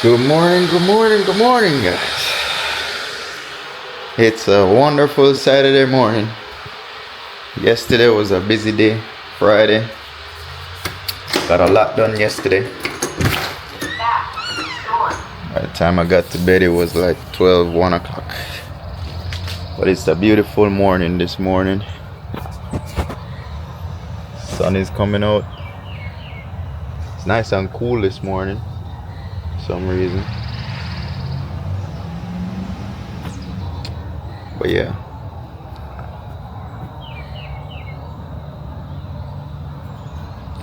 Good morning, good morning, good morning, guys. It's a wonderful Saturday morning. Yesterday was a busy day, Friday. Got a lot done yesterday. By the time I got to bed, it was like 1 o'clock. But it's a beautiful morning this morning. Sun is coming out. It's nice and cool this morning for some reason. But yeah.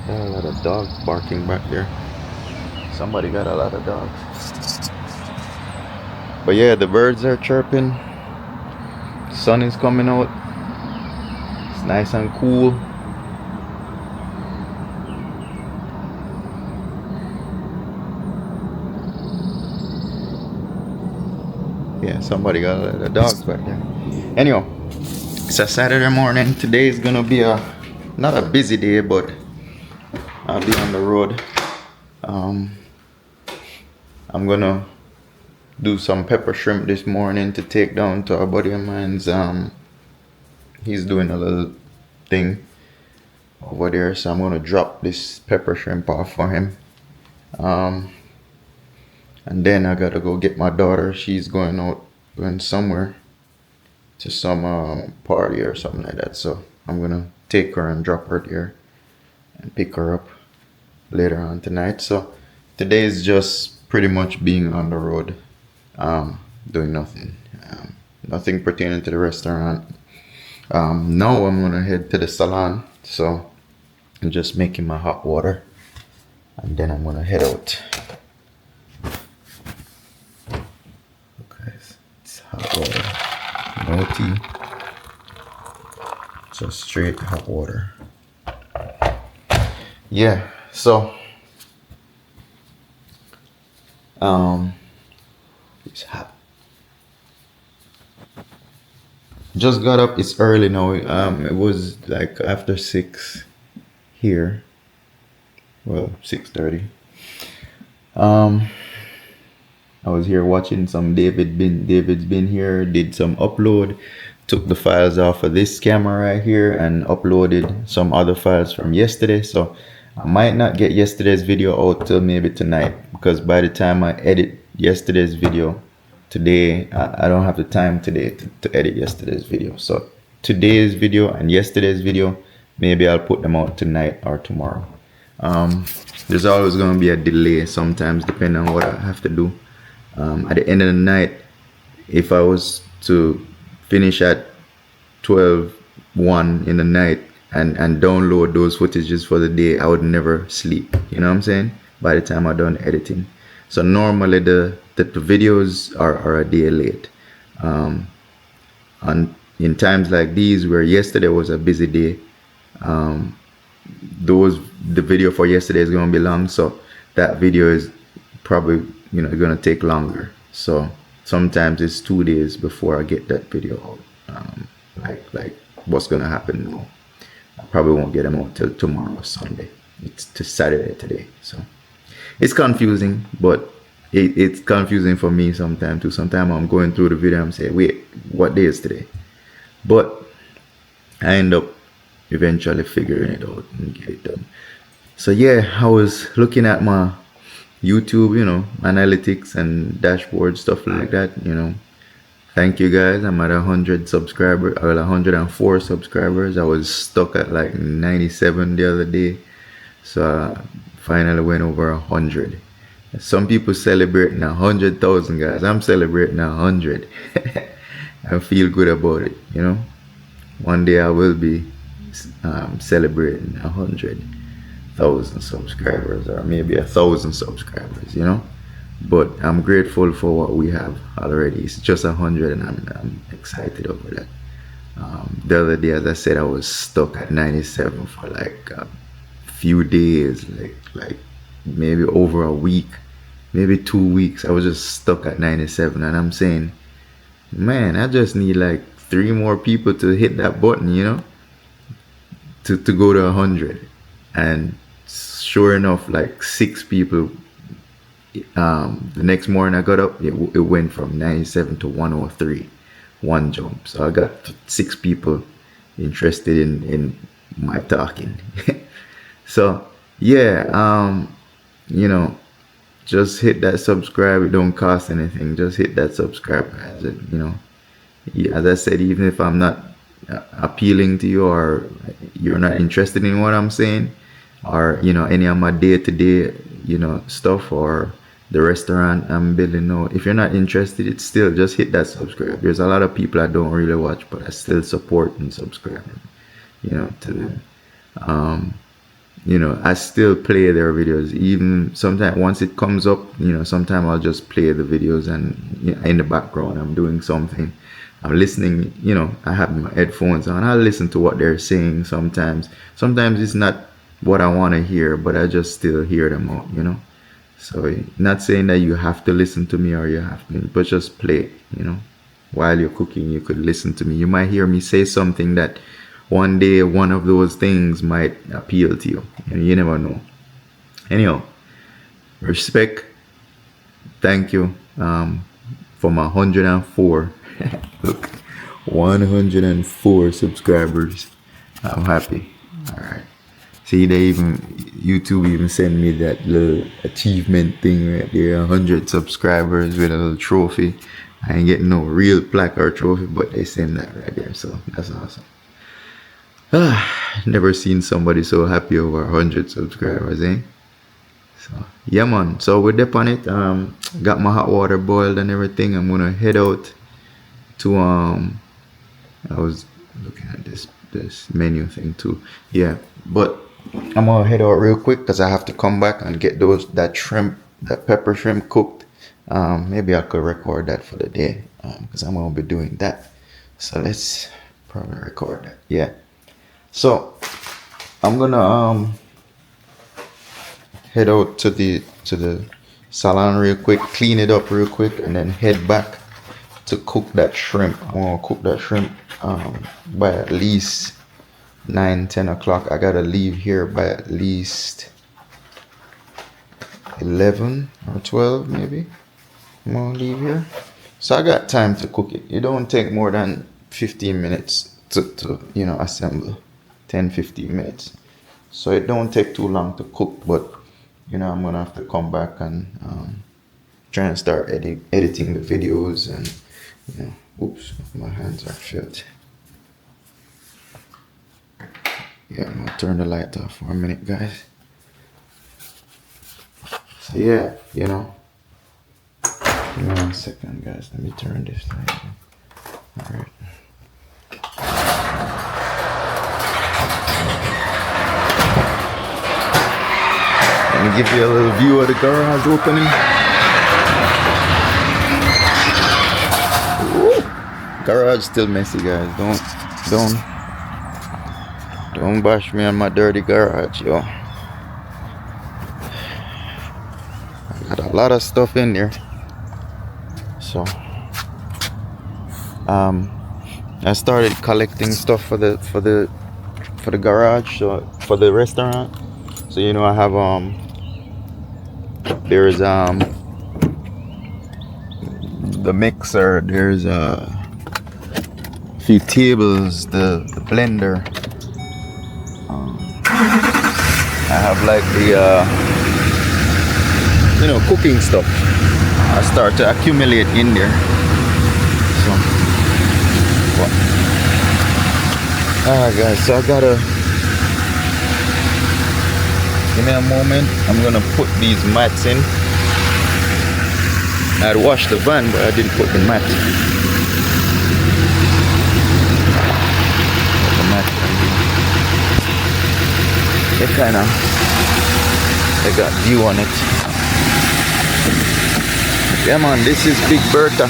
Got a lot of dogs barking back there. Somebody got a lot of dogs. But yeah, the birds are chirping. Sun is coming out. It's nice and cool. Yeah, somebody got a lot of dogs back there. Anyway, it's a Saturday morning. Today is gonna be not a busy day, but I'll be on the road. I'm gonna do some pepper shrimp this morning to take down to a buddy of mine's. He's doing a little thing over there, so I'm gonna drop this pepper shrimp off for him. And then I gotta go get my daughter. She's going somewhere to some party or something like that. So I'm gonna take her and drop her there and pick her up later on tonight. So today is just pretty much being on the road, doing nothing, nothing pertaining to the restaurant. Now I'm gonna head to the salon. So I'm just making my hot water, and then I'm gonna head out. Okay, it's hot water, no tea, just straight hot water. Yeah, so it's hot. Just got up. It's early now. It was like after 6 here. Well, 6:30. I was here watching some David's been here, did some upload, took the files off of this camera right here and uploaded some other files from yesterday. So I might not get yesterday's video out till maybe tonight, because by the time I edit yesterday's video today, I don't have the time today to edit yesterday's video. So today's video and yesterday's video, maybe I'll put them out tonight or tomorrow. There's always going to be a delay sometimes depending on what I have to do. At the end of the night, if I was to finish at 12:01 in the night and download those footages for the day, I would never sleep. You know what I'm saying? By the time I'm done editing. So normally the videos are a day late. And in times like these where yesterday was a busy day, the video for yesterday is going to be long, so that video is probably going to take longer. So sometimes it's 2 days before I get that video out. Like what's going to happen now, I probably won't get them out till tomorrow, Sunday. It's to Saturday today, so it's confusing, but it's confusing for me sometimes too. Sometimes I'm going through the video and I'm saying, wait, what day is today? But I end up eventually figuring it out and get it done. So yeah, I was looking at my YouTube, analytics and dashboard stuff like that. Thank you guys. I'm at 100 subscribers, or 104 subscribers. I was stuck at like 97 the other day, so I finally went over 100. Some people celebrating 100,000, guys. I'm celebrating 100. I feel good about it. One day I will be celebrating 100,000 subscribers, or maybe 1,000 subscribers. But I'm grateful for what we have already. It's just 100, and I'm excited over that. The other day, as I said, I was stuck at 97 for like a few days, like maybe over a week, maybe 2 weeks. I was just stuck at 97, and I'm saying, man, I just need like 3 more people to hit that button, to go to 100. And sure enough, like 6 people the next morning I got up, it went from 97 to 103, one jump. So I got 6 people interested in my talking. So yeah, you know, just hit that subscribe. It don't cost anything. Just hit that subscribe, guys. You know, as I said, even if I'm not appealing to you, or you're not interested in what I'm saying, or you know, any of my day-to-day, you know, stuff, or the restaurant I'm building now, if you're not interested, it's still just hit that subscribe. There's a lot of people I don't really watch, but I still support and subscribe, you know, to them. You know, I still play their videos. Even sometimes once it comes up, you know, sometimes I'll just play the videos, and you know, in the background I'm doing something, I'm listening, you know, I have my headphones on, I'll listen to what they're saying. Sometimes it's not what I want to hear, but I just still hear them out, you know. So not saying that you have to listen to me, or you have to, but just play it, you know. While you're cooking, you could listen to me. You might hear me say something that one day one of those things might appeal to you, and you never know. Anyhow, respect. Thank you for my 104 look, 104 subscribers. I'm happy. All right. See, YouTube even sent me that little achievement thing right there, 100 subscribers with a little trophy. I ain't getting no real plaque or trophy, but they send that right there, so that's awesome. Never seen somebody so happy over 100 subscribers, eh? So yeah, man. So we're dip on it. Got my hot water boiled and everything. I'm gonna head out to I was looking at this menu thing too. Yeah, but I'm gonna head out real quick because I have to come back and get that pepper shrimp cooked. Maybe I could record that for the day because I'm gonna be doing that. So let's probably record that. Yeah. So I'm gonna head out to the salon real quick, clean it up real quick, and then head back to cook that shrimp. I'm gonna cook that shrimp by at least 9-10 o'clock. I gotta leave here by at least 11 or 12 maybe. I'm gonna leave here, so I got time to cook it. It don't take more than 15 minutes to you know, assemble. 10-15 minutes, so it don't take too long to cook. But you know, I'm gonna have to come back and try and start editing the videos, and you know, oops, my hands are filthy. Yeah, I'm gonna turn the light off for a minute, guys. So yeah, you know, give me 1 second, guys. Let me turn this light on. All right. Let me give you a little view of the garage opening. Ooh. Garage still messy, guys. Don't bash me on my dirty garage, yo. I got a lot of stuff in there. So I started collecting stuff for the garage, so for the restaurant. So you know, I have there's the mixer, there's a few tables, the blender. I have like the you know, cooking stuff. I start to accumulate in there. So what? Alright, guys, so I gotta, give me a moment. I'm gonna put these mats in. I'd washed the van, but I didn't put the mat. They kinda, they got view on it. Yeah, man, this is Big Bertha.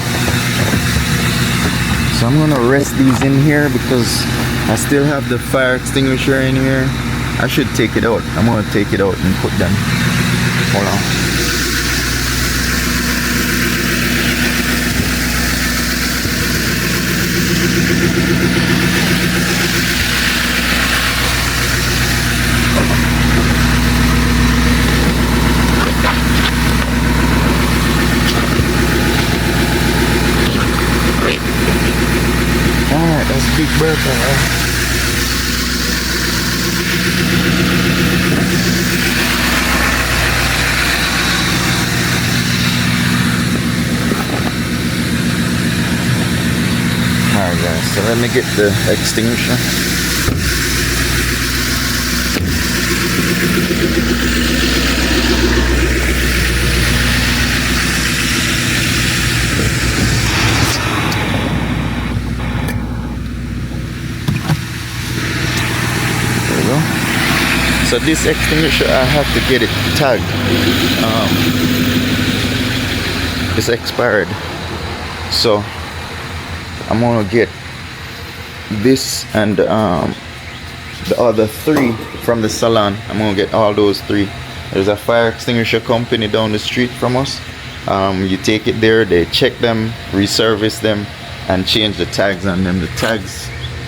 So I'm gonna rest these in here because I still have the fire extinguisher in here. I should take it out. I'm gonna take it out and put them. Hold on. big burger. Alright guys, so let me get the extinguisher. There we go. So this extinguisher, I have to get it tagged. It's expired. So I'm gonna get this and the other 3 from the salon. I'm gonna get all those 3. There's a fire extinguisher company down the street from us. You take it there, they check them, reservice them, and change the tags on them. The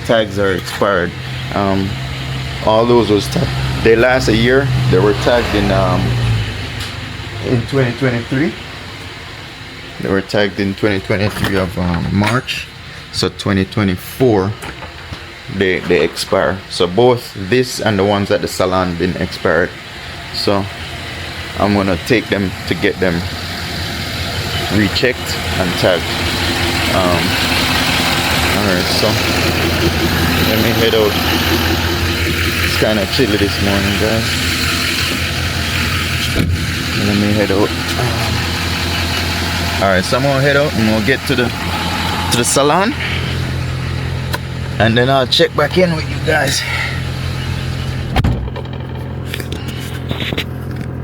tags are expired. All those was they last a year. They were tagged in 2023. They were tagged in 2023 of March. So 2024 they expire. So both this and the ones at the salon been expired. So I'm gonna take them to get them rechecked and tagged. Alright, so let me head out. It's kind of chilly this morning, guys. Let me head out. Alright, so I'm gonna head out and we'll get to the salon, and then I'll check back in with you guys.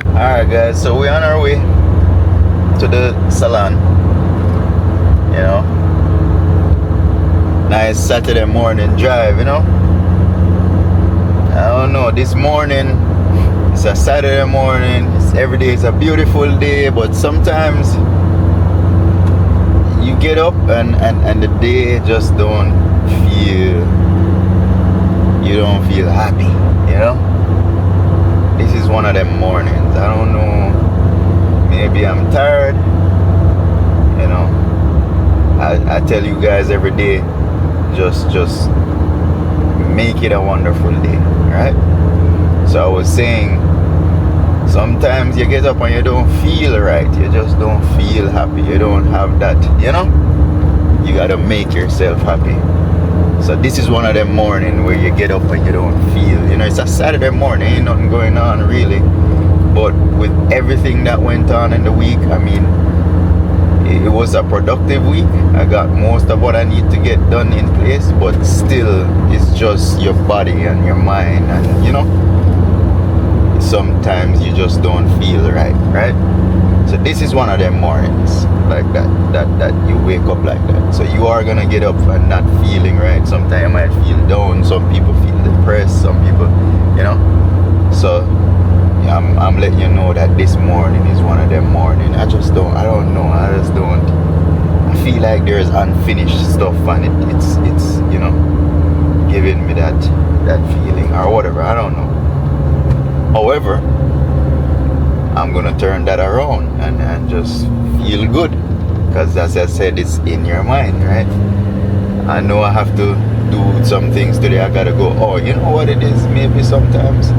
Alright guys, so we're on our way to the salon. You know, nice Saturday morning drive, you know. I don't know, this morning it's a Saturday morning. Every day is a beautiful day, but sometimes you get up and the day just don't feel, you don't feel happy, you know. This is one of them mornings. I don't know, maybe I'm tired, you know. I tell you guys every day, just make it a wonderful day, right? So I was saying, sometimes you get up and you don't feel right. You just don't feel happy. You don't have that, you know? You gotta make yourself happy. So this is one of them mornings where you get up and you don't feel, you know, it's a Saturday morning, ain't nothing going on really. But with everything that went on in the week, I mean, it was a productive week. I got most of what I need to get done in place, but still, it's just your body and your mind, and you know, sometimes you just don't feel right. So this is one of them mornings like that you wake up like that. So you are gonna get up and not feeling right. Sometimes you might feel down, some people feel depressed, some people, you know. So I'm letting you know that this morning is one of them mornings. I feel like there's unfinished stuff, and it's you know, giving me that feeling or whatever, I don't know. However, I'm gonna turn that around and just feel good, because as I said, it's in your mind, right? I know I have to do some things today. I gotta go, oh, you know what it is? Maybe sometimes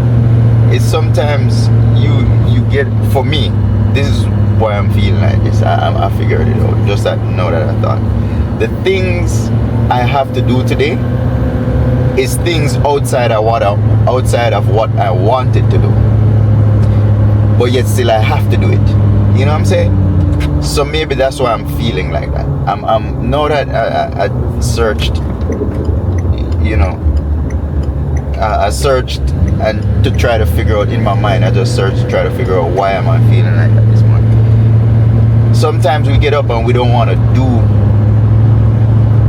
you get, for me, this is why I'm feeling like this. I figured it out. Just that know that I thought the things I have to do today is things outside of what I wanted to do, but yet still I have to do it. You know what I'm saying? So maybe that's why I'm feeling like that. I'm know that I searched, you know, I searched and to try to figure out in my mind. I just searched to try to figure out why am I feeling like that this morning. Sometimes we get up and we don't want to do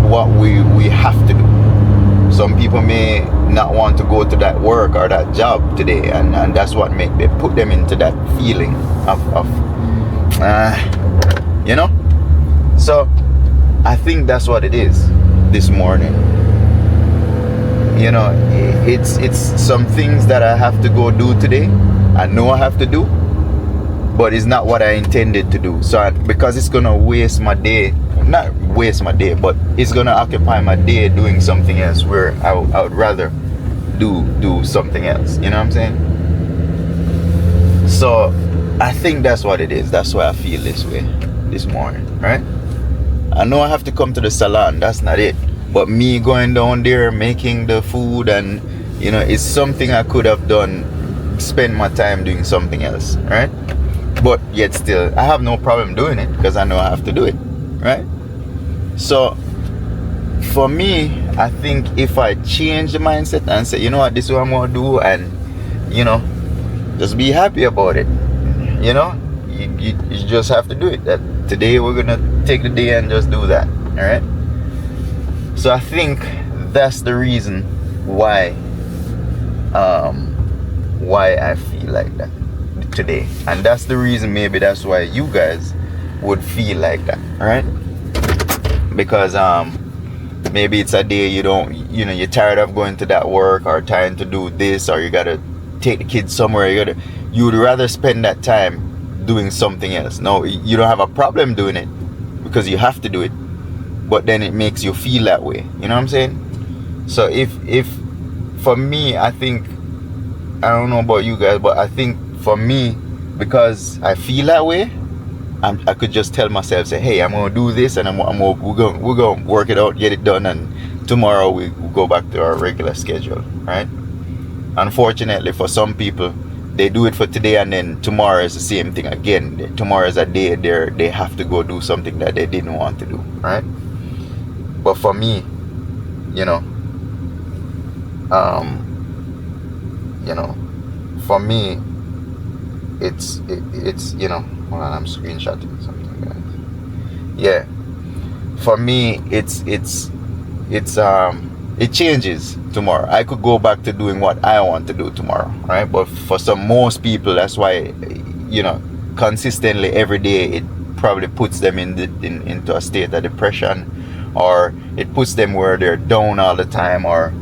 what we have to do. Some people may not want to go to that work or that job today, and that's what they put them into that feeling of you know. So I think that's what it is this morning. You know, it's some things that I have to go do today. I know I have to do, but it's not what I intended to do. So because it's gonna waste my day, not waste my day, but it's gonna occupy my day doing something else where I would rather do something else. You know what I'm saying? So I think that's what it is. That's why I feel this way this morning, right? I know I have to come to the salon, that's not it. But me going down there, making the food, and it's something I could have done, spend my time doing something else, right? But yet still, I have no problem doing it because I know I have to do it, right? So for me, I think if I change the mindset and say, you know what, this is what I'm gonna do, and just be happy about it. You just have to do it. That today we're gonna take the day and just do that. All right. So I think that's the reason why I feel like that today, and that's the reason maybe that's why you guys would feel like that, all right? Because maybe it's a day you're tired of going to that work, or trying to do this, or you gotta take the kids somewhere. You would rather spend that time doing something else. No, you don't have a problem doing it because you have to do it, but then it makes you feel that way. You know what I'm saying? So if for me, I think, I don't know about you guys, but I think for me, because I feel that way, I could just tell myself, say, hey, I'm gonna do this, and we're gonna work it out, get it done, and tomorrow we go back to our regular schedule, right? Unfortunately, for some people, they do it for today, and then tomorrow is the same thing again. Tomorrow is a day they have to go do something that they didn't want to do, right? But for me, for me, it's hold on, I'm screenshotting something, guys. Yeah, for me, it changes tomorrow. I could go back to doing what I want to do tomorrow, right? But for most people, that's why, consistently every day, it probably puts them into a state of depression, or it puts them where they're down all the time, or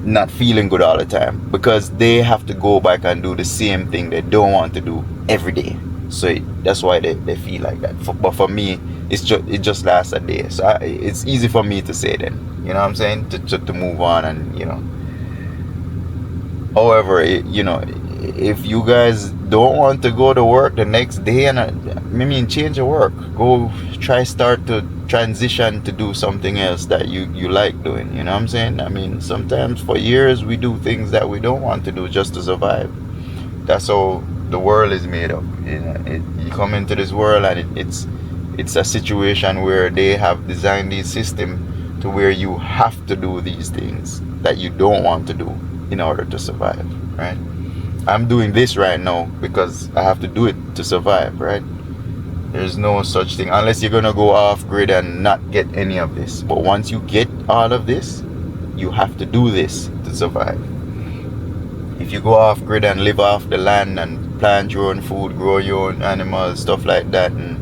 not feeling good all the time, because they have to go back and do the same thing they don't want to do every day. So that's why they feel like that. But for me, it just lasts a day. So it's easy for me to say then, you know what I'm saying, to move on, and however, if you guys don't want to go to work the next day, and change your work, go start to transition to do something else that you like doing. You know what I'm saying? Sometimes for years we do things that we don't want to do just to survive. That's how the world is made up. You come into this world, and it's a situation where they have designed this system to where you have to do these things that you don't want to do in order to survive, right? I'm doing this right now because I have to do it to survive, right? There's no such thing unless you're gonna go off grid and not get any of this. But once you get all of this, you have to do this to survive. If you go off grid and live off the land and plant your own food, grow your own animals, stuff like that, and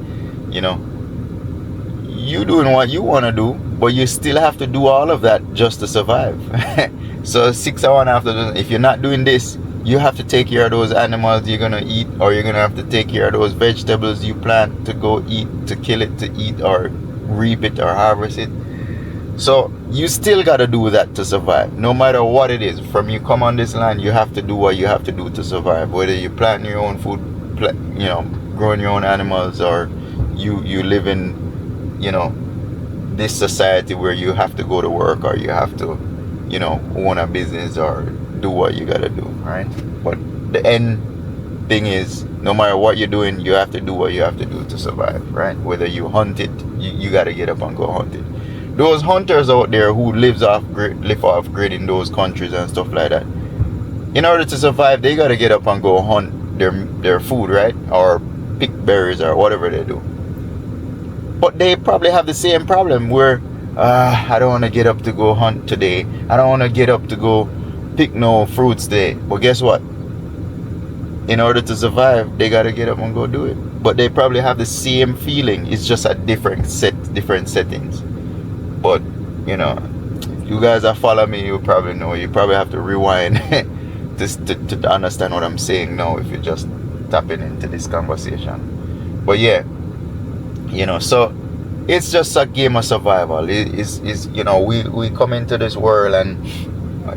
you doing what you want to do, but you still have to do all of that just to survive. So 6 hours after, if you're not doing this, you have to take care of those animals you're gonna eat, or you're gonna have to take care of those vegetables you plant to go eat, to kill it to eat, or reap it or harvest it. So you still gotta do that to survive, no matter what it is. From you come on this land, you have to do what you have to do to survive. Whether you plant your own food, growing your own animals, or you live in this society where you have to go to work, or you have to own a business, or do what you gotta do, right? But the end thing is, no matter what you're doing, you have to do what you have to do to survive, right? Whether you hunt it, you gotta get up and go hunt it. Those hunters out there who live off grid in those countries and stuff like that, in order to survive, they gotta get up and go hunt their food, right? Or pick berries or whatever they do. But they probably have the same problem where I don't want to get up to go hunt today. I don't want to get up to go pick no fruits today. But guess what? In order to survive, they gotta get up and go do it. But they probably have the same feeling. It's just a different settings. But if you guys that follow me, you probably know. You probably have to rewind to understand what I'm saying now, if you just tapping into this conversation. But yeah, so it's just a game of survival. It's we come into this world, and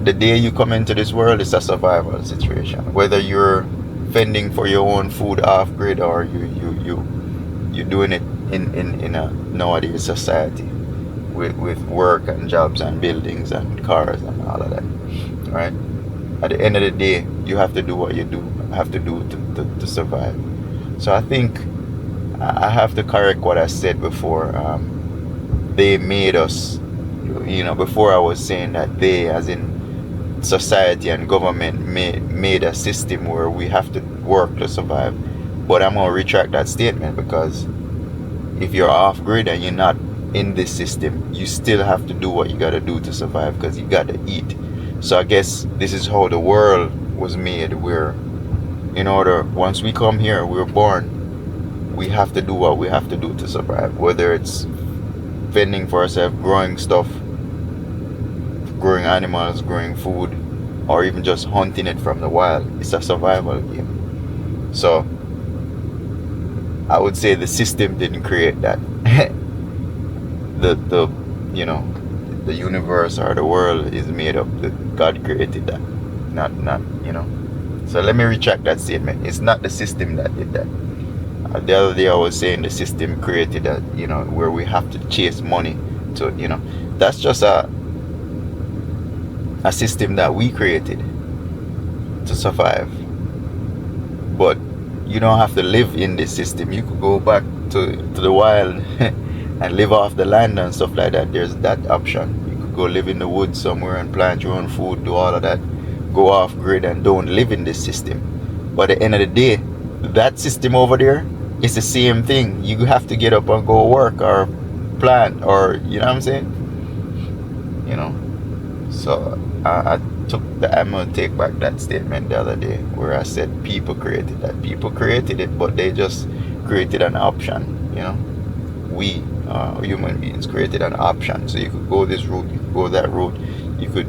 the day you come into this world, it's a survival situation. Whether you're fending for your own food off grid, or you're doing it in a nowadays society with work and jobs and buildings and cars and all of that, right? At the end of the day, you have to do what you have to do to survive. So I think I have to correct what I said before. They made us, before I was saying that they, as in society and government, made a system where we have to work to survive. But I'm going to retract that statement, because if you're off grid and you're not in this system, you still have to do what you got to do to survive, because you got to eat. So I guess this is how the world was made, where once we come here, we're born, we have to do what we have to do to survive. Whether it's fending for ourselves, growing stuff, growing animals, growing food, or even just hunting it from the wild. It's a survival game. So I would say the system didn't create that. The universe or the world is made up. God created that. Not. So let me retract that statement. It's not the system that did that. The other day I was saying the system created that, where we have to chase money to, that's just a system that we created to survive. But you don't have to live in this system. You could go back to the wild and live off the land and stuff like that. There's that option. You could go live in the woods somewhere and plant your own food, do all of that. Go off grid and don't live in this system. But at the end of the day, that system over there, it's the same thing. You have to get up and go work or plant, or you know what I'm saying? So I'm gonna take back that statement the other day where I said people created that. People created it, but they just created an option. We human beings created an option. So you could go this route, you could go that route, you could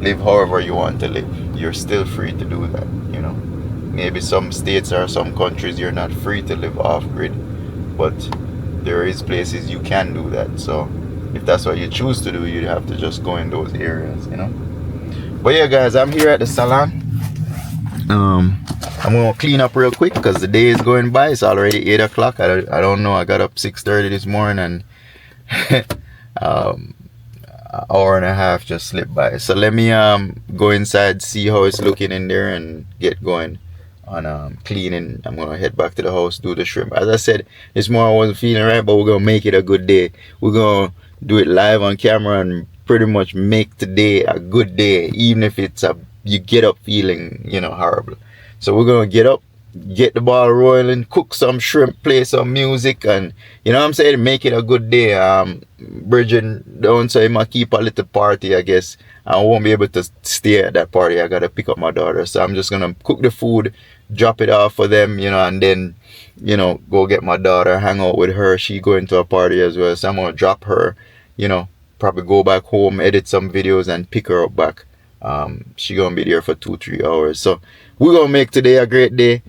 live however you want to live. You're still free to do that. Maybe some states or some countries you're not free to live off grid, but there is places you can do that. So if that's what you choose to do, you'd have to just go in those areas. But yeah, guys, I'm here at the salon. I'm gonna clean up real quick because the day is going by. It's already 8 o'clock. I don't know, I got up 6:30 this morning, and an hour and a half just slipped by. So let me go inside, see how it's looking in there, and get going on cleaning. I'm gonna head back to the house, do the shrimp. As I said, this morning I wasn't feeling right, but we're gonna make it a good day. We're gonna do it live on camera and pretty much make today a good day, even if you get up feeling horrible. So we're gonna get up, get the ball rolling, cook some shrimp, play some music, and make it a good day. Bridget down, so I might keep a little party, I guess. I won't be able to stay at that party. I gotta pick up my daughter, so I'm just gonna cook the food, drop it off for them, and then go get my daughter, hang out with her. She going to a party as well, so I'm gonna drop her, probably go back home, edit some videos, and pick her up back. She gonna be there for 2-3 hours. So we're gonna make today a great day.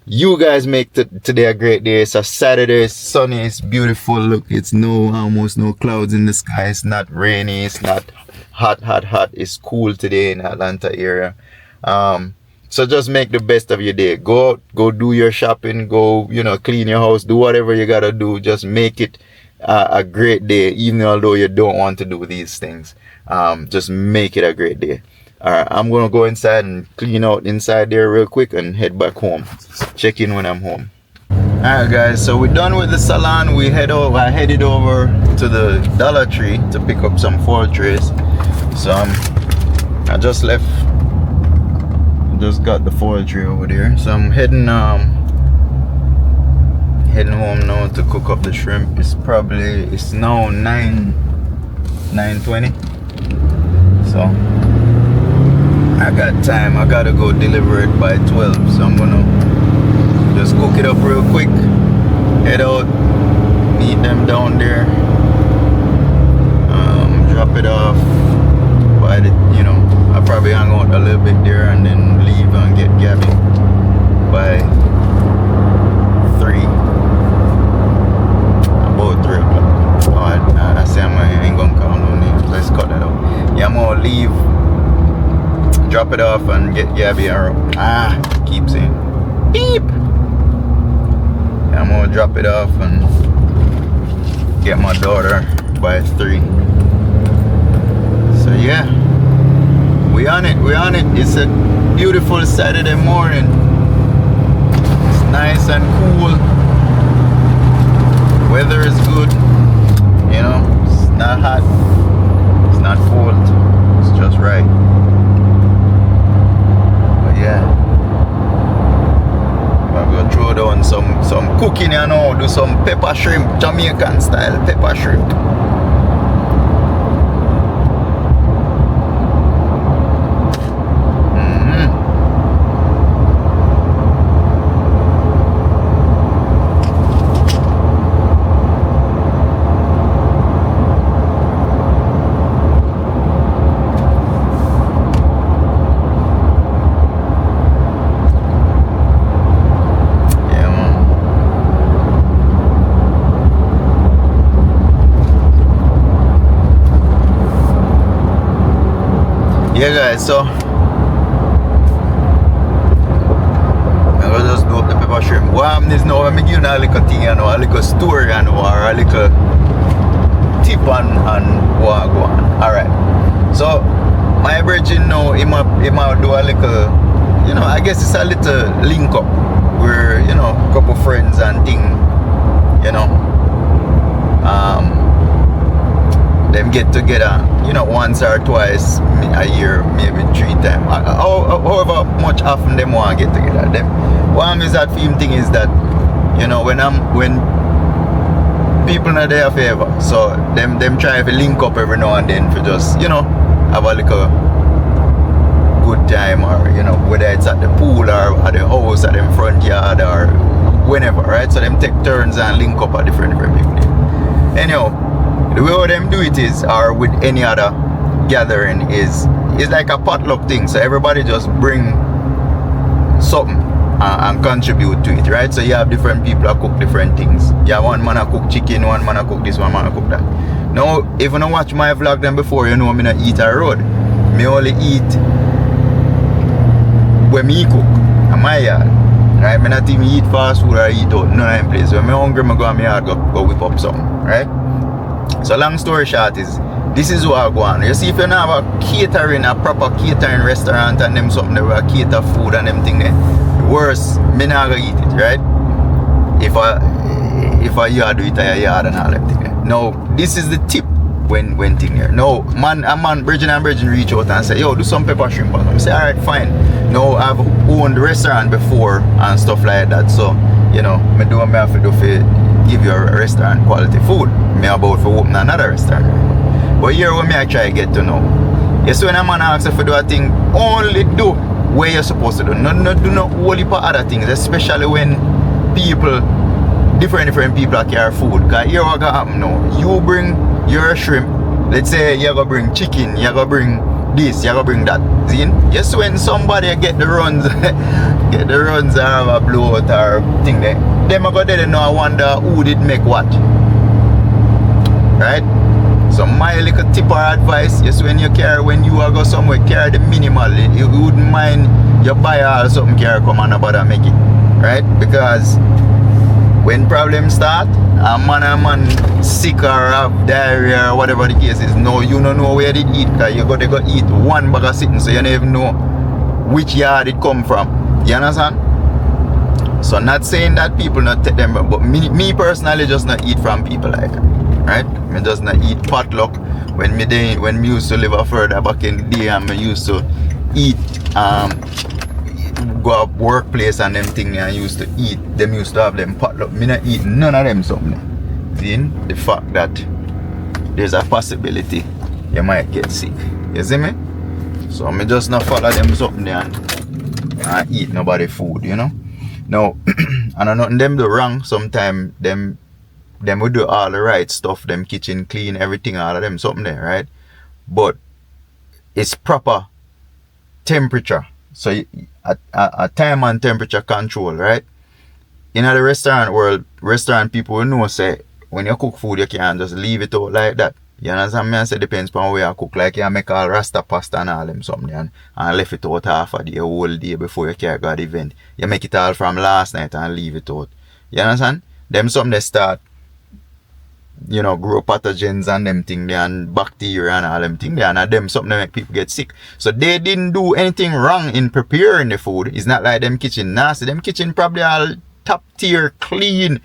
You guys make today a great day. It's a Saturday, it's sunny, it's beautiful. Look, it's almost no clouds in the sky. It's not rainy, it's not hot. It's cool today in Atlanta area. So just make the best of your day. Go out, go do your shopping, go clean your house, do whatever you gotta do. Just make it a great day, even although you don't want to do these things. Just make it a great day. Alright, I'm gonna go inside and clean out inside there real quick and head back home. Check in when I'm home. Alright guys, so we're done with the salon. I headed over to the Dollar Tree to pick up some foil trays. So I just left. Just got the foil tray over there. So I'm heading home now to cook up the shrimp. It's now 9:20. So I got time. I gotta go deliver it by 12. So I'm gonna just cook it up real quick, head out, meet them down there, drop it off by I probably hang out a little bit there and then leave and get Gabby. by 3. About 3 o'clock. Oh, I say I ain't gonna count no names. Let's cut that out. Yeah, I'm gonna leave, drop it off, and get Gabby and keep saying beep. Yeah, I'm gonna drop it off and get my daughter by 3. So yeah, we on it. It's a beautiful Saturday morning. It's nice and cool. Weather is good. You know, it's not hot. It's not cold. It's just right. But yeah, I'm gonna throw down some cooking, you know, do some pepper shrimp, Jamaican style pepper shrimp. Yeah guys, so I'm gonna just do up the pepper shrimp. What happens is now I'm give you a little thing, you know, a little story, you know, or a little tip on what go on. Alright. So my brethren now he might do a little, you know, I guess it's a little link up where, you know, a couple friends and thing, you know, them get together, you know, once or twice a year, maybe 3 times. However much often them want to get together. Them one is that theme thing is that, you know, when people not there favor, so them try to link up every now and then for just, you know, have a little good time, or, you know, whether it's at the pool or at the house, at the front yard, or whenever, right? So them take turns and link up at different people. Anyhow, the way them do it is, or with any other gathering, is like a potluck thing. So everybody just bring something and contribute to it, right? So you have different people that cook different things. You have one man that cook chicken, one man that cook this, one man that cook that. Now, if you don't watch my vlog them before, you know me not eat a road. Me only eat when me cook in my yard. Right? Me not even eat fast food or eat out. None of them place. When me hungry, me go in my yard, go whip up something, right? So long story short is, this is what I go on. You see, if you don't have a proper catering restaurant and them something that will cater food and them thing there, worse, me not gonna eat it, right? If I yard do it at a yard and all them thing there. Now, this is the tip when thing there. No, Bridget reach out and say, yo, do some pepper shrimp. I say, alright, fine. No, I've owned the restaurant before and stuff like that, so, you know, me do what me have to do for give you a restaurant quality food. Me about to open another restaurant. But here what me I try to get to know. You see when a man asks if you do a thing, only do where you're supposed to do. Do not whole heap of other things, especially when people, different people carry food. Because here what gonna happen now. You bring your shrimp, let's say you're gonna bring chicken, you're gonna bring this, you're gonna bring that. See? Yes, when somebody get the runs or have a blowout or thing there, them are gonna know, I wonder who did make what. Right? So my little tip or advice is, when you are go somewhere, carry the minimal. You wouldn't mind you buy all something, carry come and about make it. Right? Because when problems start, a man sick or have diarrhea or whatever the case is, no, you don't know where they eat, because you gotta go eat one bag of sitting, so you don't even know which yard it come from. You understand? So not saying that people not take them, but me personally just not eat from people like that. Right? Me just not eat potluck. When me used to live further back in the day, and me used to eat go up workplace and them thing, and used to eat. Them used to have them potluck. Me not eat none of them something. See? The fact that there's a possibility you might get sick. You see me? So me just not follow them something and eat nobody food, you know? Now, I know nothing them do wrong. Sometimes them will do all the right stuff, them kitchen clean, everything, all of them something there, right? But it's proper temperature So a time and temperature control, right? In the restaurant world, restaurant people will know say when you cook food you can't just leave it out like that. You understand me? I say depends on where you cook. Like you make all rasta pasta and all them something and left it out half a day, a whole day before you carry go the event. You make it all from last night and leave it out. You understand? Them something they start, grow pathogens and them thing there and bacteria and all them thing there, and them something that make people get sick. So they didn't do anything wrong in preparing the food. It's not like them kitchen nasty. Them kitchen probably all top tier clean.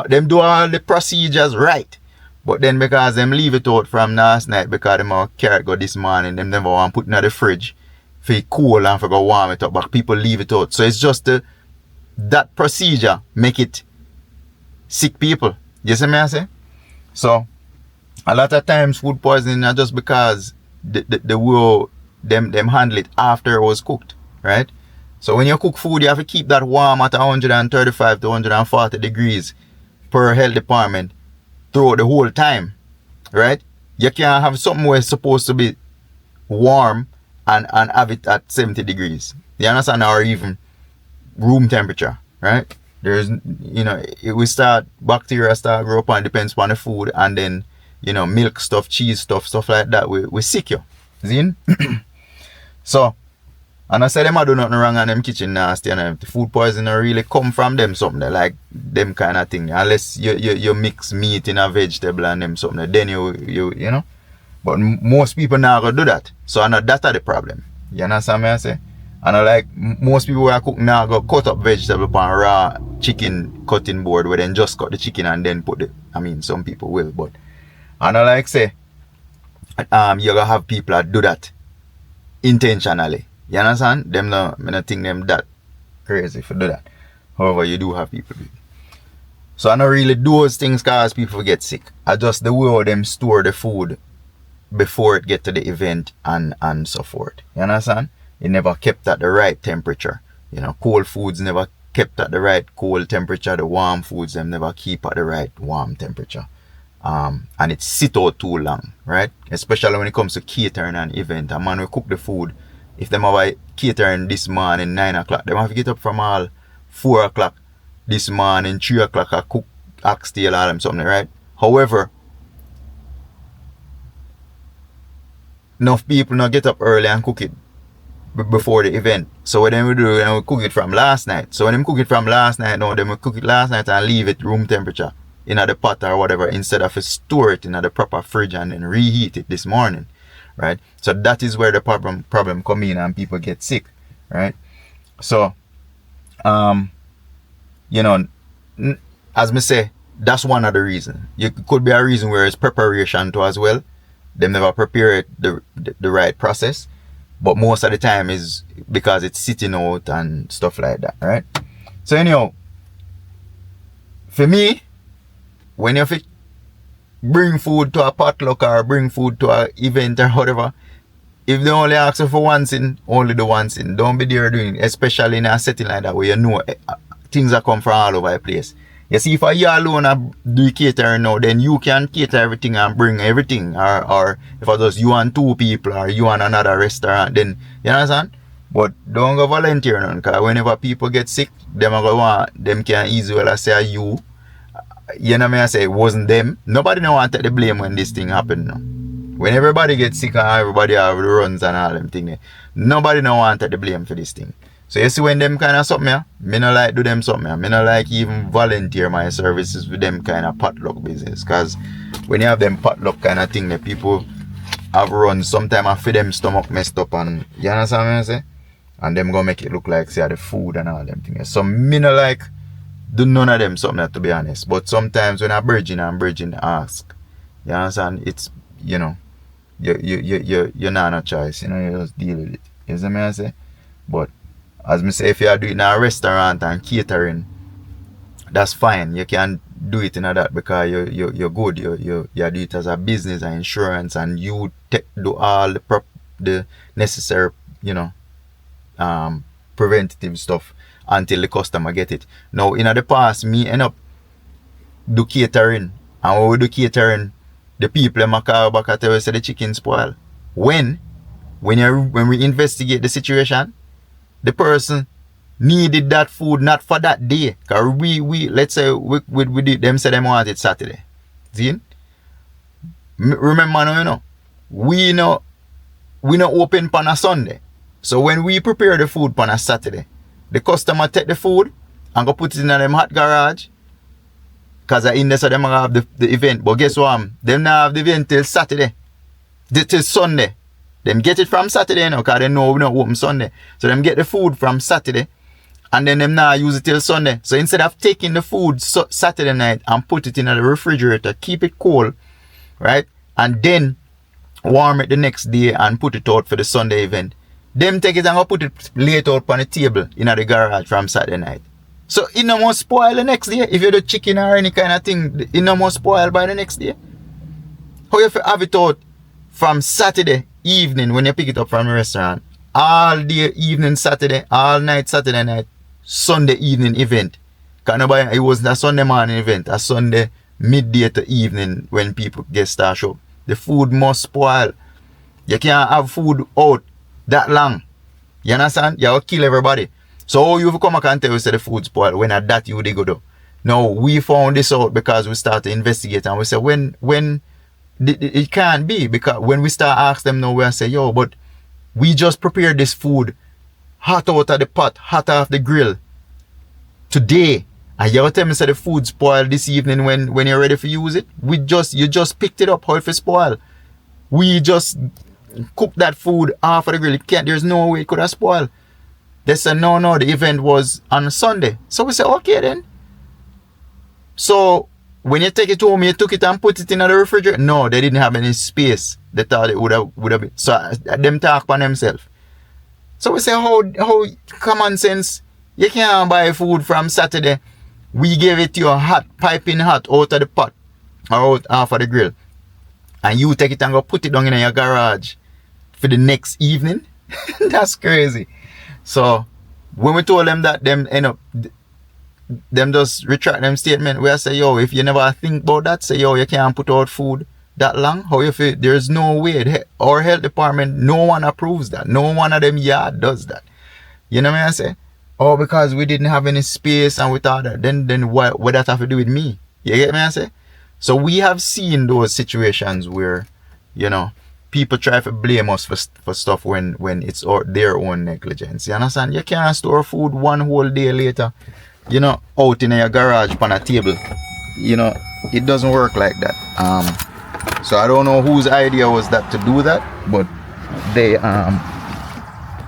Them do all the procedures right. But then because them leave it out from last night because them have carrot go this morning, them never want to put it in the fridge for it cool and for go warm it up. But people leave it out. So it's just that procedure make it sick people. You see me I say? So a lot of times food poisoning are just because the way them handle it after it was cooked, right? So when you cook food, you have to keep that warm at 135 to 140 degrees per health department throughout the whole time, right? You can't have something where it's supposed to be warm and have it at 70 degrees. You understand? Or even room temperature, right? There's, it will start, bacteria start grow up and depends on the food, and then, milk stuff, cheese stuff like that, we sick you. See? So, and I say them I do nothing wrong and them kitchen nasty and the food poisoning really come from them something like them kind of thing. Unless you mix meat in a vegetable and them something, then you know. But most people now go do that. So I know that's the problem. You understand me I say? And I like most people who are cooking now go cut up vegetable on raw chicken cutting board where then just cut the chicken and then put some people will, but and I like say you're gonna have people that do that intentionally. You understand? I don't think them that crazy for do that. However, you do have people do it. So I don't really do those things cause people get sick. I just the way them store the food before it get to the event and so forth. You understand? It never kept at the right temperature. Cold foods never kept at the right cold temperature. The warm foods them never keep at the right warm temperature. And it sit out too long, right? Especially when it comes to catering and event. A man will cook the food. If them have a catering this morning 9 o'clock, they have to get up from all 4 o'clock this morning, 3 o'clock I cook oxtail or them something, right? However, enough people not get up early and cook it before the event. So what then we do, we cook it from last night. So when them cook it from last night, no, then we cook it last night and leave it room temperature in the pot or whatever, instead of store it in the proper fridge and then reheat it this morning, right? So that is where the problem come in and people get sick, right? So, as me say, that's one of the reasons. It could be a reason where it's preparation too as well. They never prepare it the right process. But most of the time is because it's sitting out and stuff like that, right? So anyhow, for me, when you bring food to a potluck or bring food to an event or whatever, if they only ask you for one thing, only the one thing. Don't be there doing it, especially in a setting like that where things are come from all over the place. You see, if you alone do catering now, then you can cater everything and bring everything. Or if it's just you and 2 people or you and another restaurant, then, you understand? But don't go volunteer none, because whenever people get sick, them can easily say you know me I say it wasn't them. Nobody don't want to take the blame when this thing happen now. When everybody gets sick and everybody have the runs and all them things, nobody don't want to take the blame for this thing. So you see when them kind of something, me no like do them something. Me no like even volunteer my services with them kind of potluck business. Because when you have them potluck kind of thing, the people have run, sometimes I feel them stomach messed up and, you understand what I say? And them go make it look like say the food and all them things. So me no like do none of them something, to be honest. But sometimes when I'm bridging ask, you understand? It's, you're not a choice, you just deal with it. You see what I say? But as me say, if you do it in a restaurant and catering, that's fine. You can do it in that because you're good. You do it as a business and insurance, and you do all the necessary, preventative stuff until the customer get it. Now, in the past, me end up do catering, and when we do catering, the people in my back at say the chicken spoil. When we investigate the situation, the person needed that food not for that day. Cause we let's say we did them say them want it Saturday. See? Remember now, you know, we know open on a Sunday. So when we prepare the food on a Saturday, the customer take the food and go put it in them hot garage. Cause in there so them have the event. But guess what? Them not have the event till Saturday. Till Sunday. Them get it from Saturday, you know, because they know we don't open Sunday. So them get the food from Saturday and then them now use it till Sunday. So instead of taking the food Saturday night and put it in the refrigerator, keep it cold, right? And then warm it the next day and put it out for the Sunday event. Them take it and go put it late out on the table in the garage from Saturday night. So it no more spoil the next day. If you do chicken or any kind of thing, it no more spoil by the next day. How you have it out from Saturday evening when you pick it up from the restaurant, all day evening Saturday, all night Saturday night, Sunday evening event. Because it wasn't a Sunday morning event, a Sunday midday to evening when people get start show. The food must spoil. You can't have food out that long. You understand? You will kill everybody. So you come back and tell us that the food spoil when at that you they go do. No, we found this out because we start to investigate and we say when it can't be, because when we start ask them now, we say, yo, but we just prepared this food hot out of the pot, hot off the grill today, and you tell me say the food spoiled this evening when you're ready for use it. You just picked it up, how if it spoil? We just cooked that food off of the grill. There's no way it could have spoiled. They said no, the event was on Sunday. So we said okay then. So when you take it home, you took it and put it in the refrigerator. No, they didn't have any space. They thought it would have been. So them talk by themselves. So we say how common sense, you can't buy food from Saturday. We gave it to you hot, piping hot out of the pot or out off of the grill. And you take it and go put it down in your garage for the next evening. That's crazy. So when we told them that, them end up them just retract them statement where I say, yo, if you never think about that, say, yo, you can't put out food that long. How if there's no way, our health department, no one approves that. No one of them yard does that. You know what I say? Oh, because we didn't have any space and we thought that, then what that have to do with me? You get me I say? So we have seen those situations where, you know, people try to blame us for stuff when it's their own negligence. You understand? You can't store food one whole day later, you know, out in your garage on a table. You know, it doesn't work like that. So I don't know whose idea was that to do that, but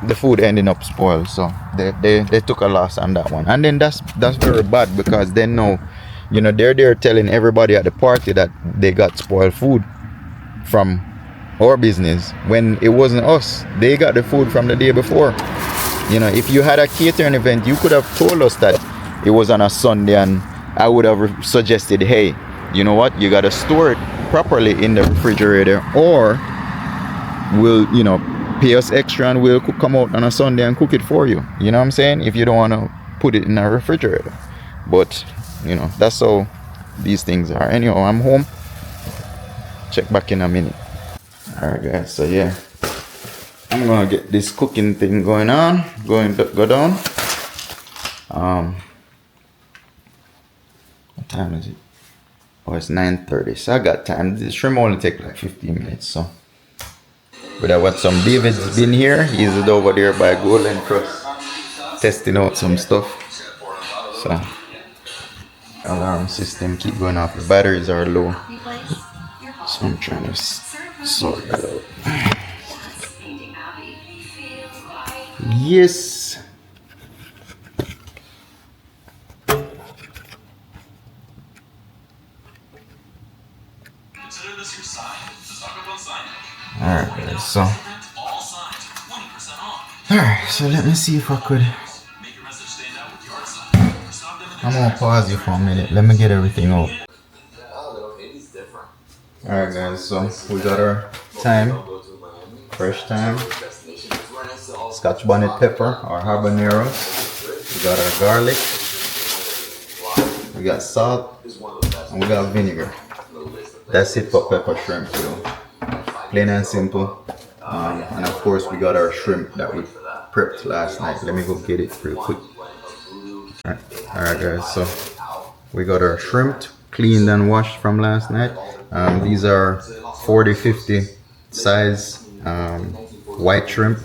the food ended up spoiled. So they took a loss on that one. And then that's very bad, because then now, you know, they're there telling everybody at the party that they got spoiled food from our business when it wasn't us. They got the food from the day before. You know, if you had a catering event, you could have told us that it was on a Sunday, and I would have suggested, hey, you know what, you got to store it properly in the refrigerator, or we'll, you know, pay us extra and we'll come out on a Sunday and cook it for you. You know what I'm saying? If you don't want to put it in a refrigerator. But, you know, that's how these things are. Anyhow, I'm home. Check back in a minute. Alright guys, so yeah, I'm gonna get this cooking thing going on, go down. What time is it? Oh, it's 9:30, so I got time. The shrimp only take like 15 minutes, so. But I got some David's been here. He's over there by Golden Cross, testing out some stuff. So, alarm system keep going off. The batteries are low, so I'm trying to sort that out. Yes. Alright guys, so alright, so let me see if I could. I'm gonna pause you for a minute. Let me get everything out. Alright guys, so we got our thyme, fresh thyme, Scotch bonnet pepper, our habaneros, we got our garlic, we got salt, and we got vinegar. That's it for pepper shrimp, you know. Plain and simple. And of course we got our shrimp that we prepped last night. Let me go get it real quick. Alright guys, so we got our shrimp cleaned and washed from last night. These are 40-50 size white shrimp,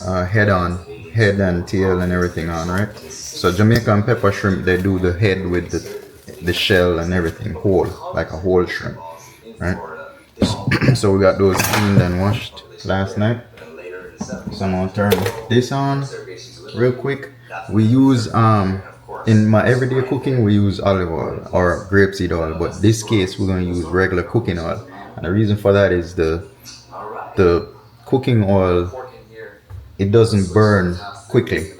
head and tail and everything on, right? So Jamaican pepper shrimp, they do the head with the shell and everything whole, like a whole shrimp, right? So we got those cleaned and washed last night. So I'm gonna turn this on real quick. We use in my everyday cooking we use olive oil or grapeseed oil, but this case we're gonna use regular cooking oil. And the reason for that is the cooking oil, it doesn't burn quickly.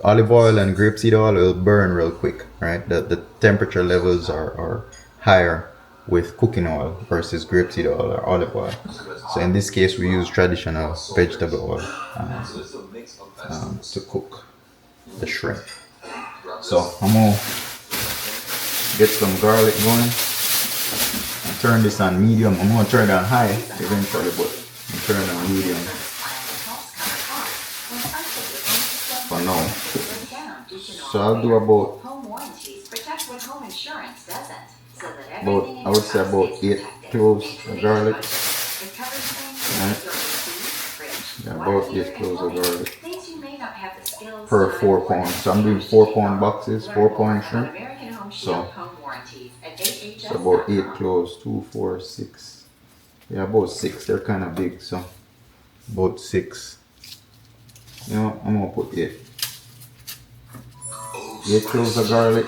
Olive oil and grapeseed oil will burn real quick, right? The temperature levels are higher with cooking oil versus grapeseed oil or olive oil. So in this case we use traditional vegetable oil to cook the shrimp. So I'm gonna get some garlic going. I'll turn this on medium. I'm gonna turn it on high eventually, but I'm turning it on medium for now. So I'll do about I would say about 8 cloves of garlic. Right. Yeah, about 8 cloves of garlic per 4 pounds. So I'm doing 4 pound boxes, 4 pound shrimp. So about 8 cloves, 2, 4, 6. Yeah, about 6. They're kind of big, so about 6. You know, I'm gonna put 8. 8 cloves of garlic.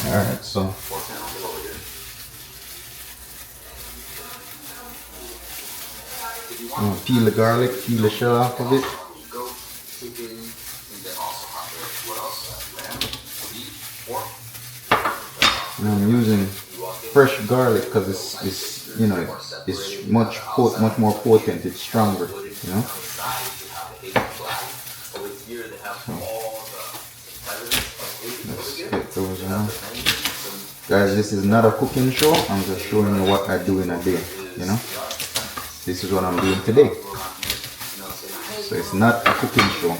Alright, so I'm gonna peel the garlic, peel the shell off of it. And I'm using fresh garlic because it's you know it's much more potent. It's stronger, you know. Let's get those on. Guys, this is not a cooking show. I'm just showing you what I do in a day, you know. This is what I'm doing today. So it's not a cooking show.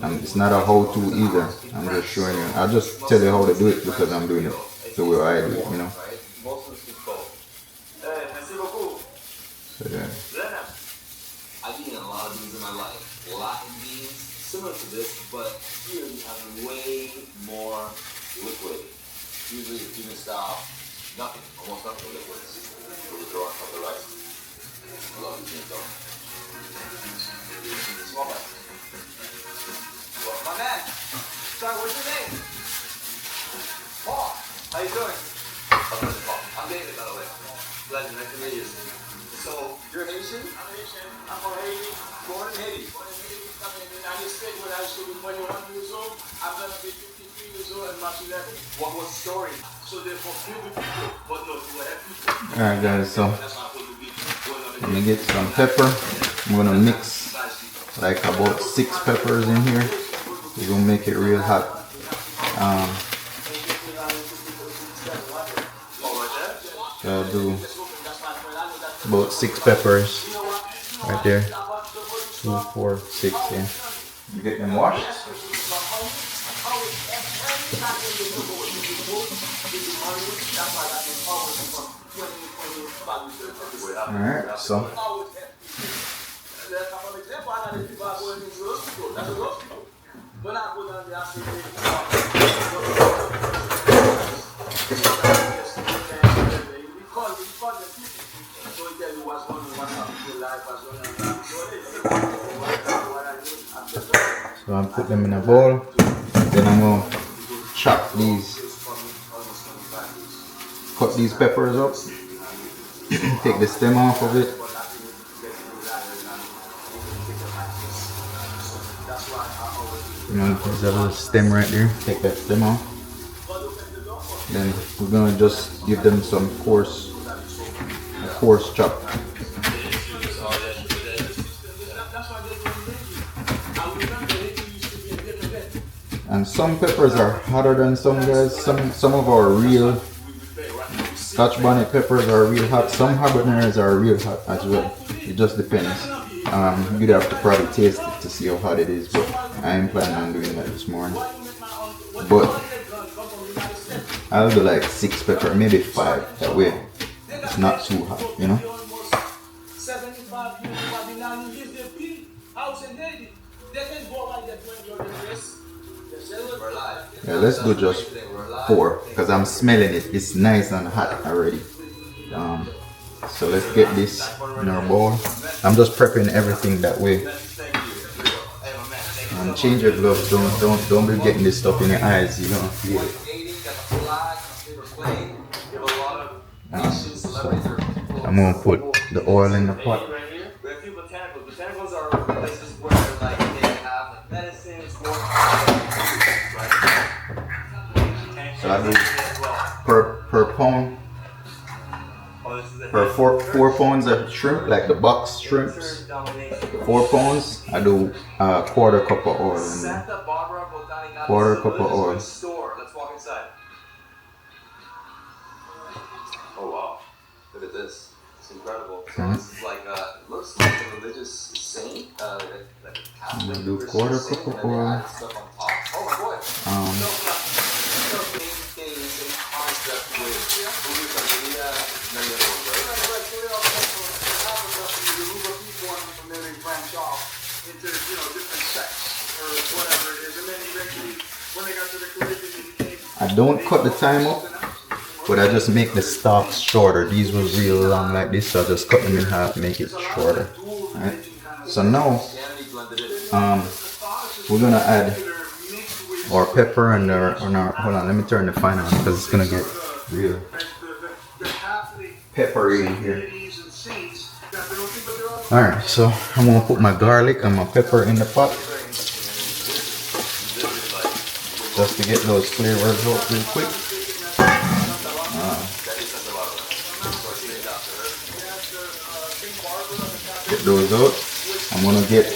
And it's not a how-to either. I'm just showing you. I'll just tell you how to do it because I'm doing it the way I do it, you know. So yeah. I've eaten a lot of beans in my life. Latin beans, similar to this, but here you have way more liquid. Usually the Cuban style, nothing, almost nothing liquids. We'll throw on top of the rice. I love these beans though. Small bite. Well, my man, sorry, what's your name? Paul, how you doing? I'm David, by the way. Pleasure, nice to meet you. So, you're Haitian? I'm Haitian. I'm from Haiti. Born in Haiti. Born in Haiti. I'm in the United States when I was 21 years old. I'm going to be 53 years old in March 11. What was the story? So they're for Cuban people, but no, you have people. Alright guys, so let me get some pepper. I'm gonna mix like about 6 peppers in here. We're gonna make it real hot. So I'll do about 6 peppers right there. 2, 4, 6, yeah. You get them washed. Alright, so I put them in a bowl. Then I'm gonna chop these, cut these peppers up, take the stem off of it. You know, there's a little stem right there. Take that stem off. Then we're gonna just give them some coarse chop. And some peppers are hotter than some, guys. Some of our real Scotch bonnet peppers are real hot. Some habaneros are real hot as well. It just depends. You'd have to probably taste it to see how hot it is, but I ain't planning on doing that this morning. But I'll do like 6 pepper, maybe 5. That way it's not too hot, you know. Yeah, let's do just 4 because I'm smelling it. It's nice and hot already. So let's get this in our bowl. I'm just prepping everything that way. And change your gloves. Don't be getting this stuff in your eyes. You don't feel it. So I'm gonna put the oil in the pot. Botanicals are places where like they have like medicines, so I do per pound, per 4 pounds of shrimp, like the box shrimps. 4 pounds, I do a quarter cup of oil in there. Quarter cup of oil. Let's walk inside. Oh wow! Look at this. It's incredible. So this is like it looks like a religious saint, like a Catholic. Do quarter cup of oil. Stuff on top. Oh my boy. So main things in concept with Uber Santeria, many other ones, right? Right. So they all come from Africa, from the Yoruba people, and from there they branch off into different sects or whatever it is, and then eventually when they got to the Caribbean, they became. I don't cut the time up, but I just make the stalks shorter. These were real long like this, so I just cut them in half, make it shorter. Right? So now, we're gonna add our pepper and our hold on, let me turn the fan on because it's gonna get real peppery in here. Alright, so I'm gonna put my garlic and my pepper in the pot just to get those flavors out real quick. Get those out. I'm gonna get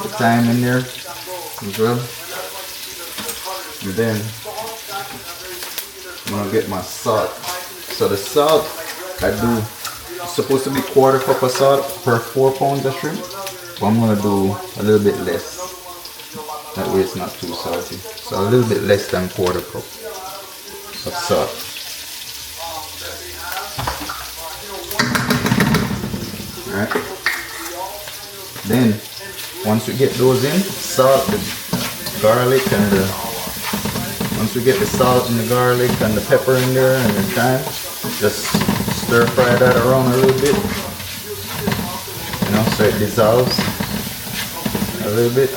the thyme in there as well. And then I'm gonna get my salt. So the salt I do, it's supposed to be quarter cup of salt per 4 pounds of shrimp, but I'm gonna do a little bit less. That way it's not too salty. So a little bit less than quarter cup of salt. Alright. Then once we get those in, salt, the garlic and once we get the salt and the garlic and the pepper in there and the thyme, just stir fry that around a little bit. So it dissolves a little bit.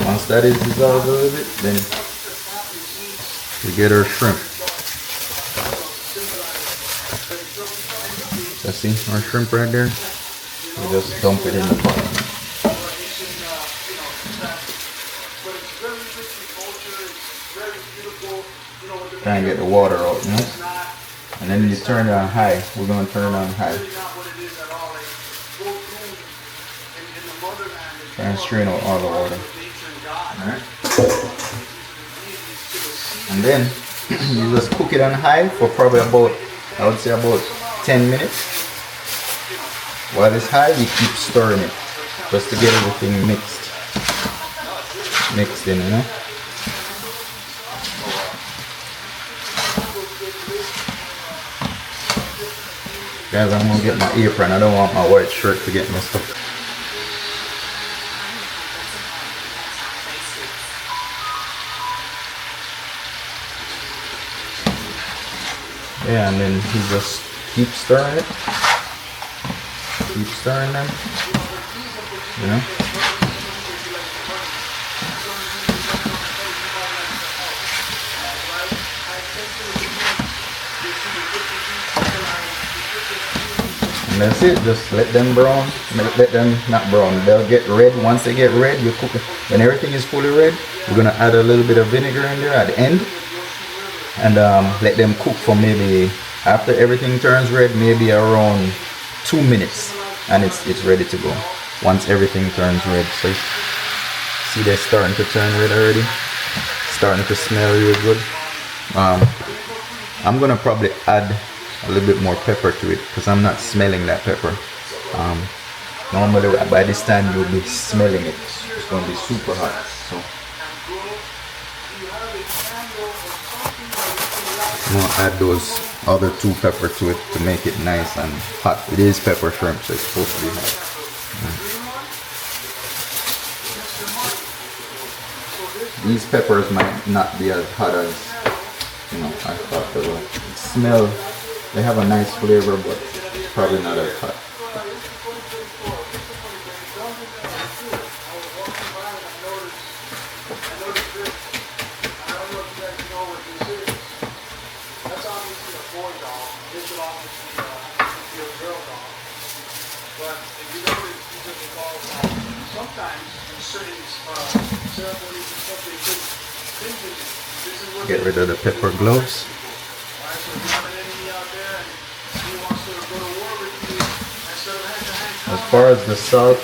Once that is dissolved a little bit, then we get our shrimp. So see our shrimp right there? We just dump it in the pot. Try and get the water out, and then you turn it on high. We're going to turn it on high. Try and strain out all the water. Alright. And then you just cook it on high for probably about, I would say about 10 minutes. While it's high, you keep stirring it just to get everything mixed in, Guys, I'm gonna get my apron. I don't want my white shirt to get messed up. Yeah, and then you just keep stirring it. Keep stirring them. And that's it. Just let them brown. Let them not brown. They'll get red. Once they get red, you cook it. When everything is fully red, we're gonna add a little bit of vinegar in there at the end, and let them cook for maybe, after everything turns red, maybe around 2 minutes, and it's ready to go. Once everything turns red, so See, they're starting to turn red already. Starting to smell real good. I'm gonna probably add a little bit more pepper to it because I'm not smelling that pepper. Normally by this time you'll be smelling it. It's gonna be super hot. So I'm gonna add those other 2 pepper to it to make it nice and hot. It is pepper shrimp, so it's supposed to be hot. These peppers might not be as hot as I thought they were. Smell, they have a nice flavor, but probably not as hot. Get rid of the pepper gloves. As far as the salt,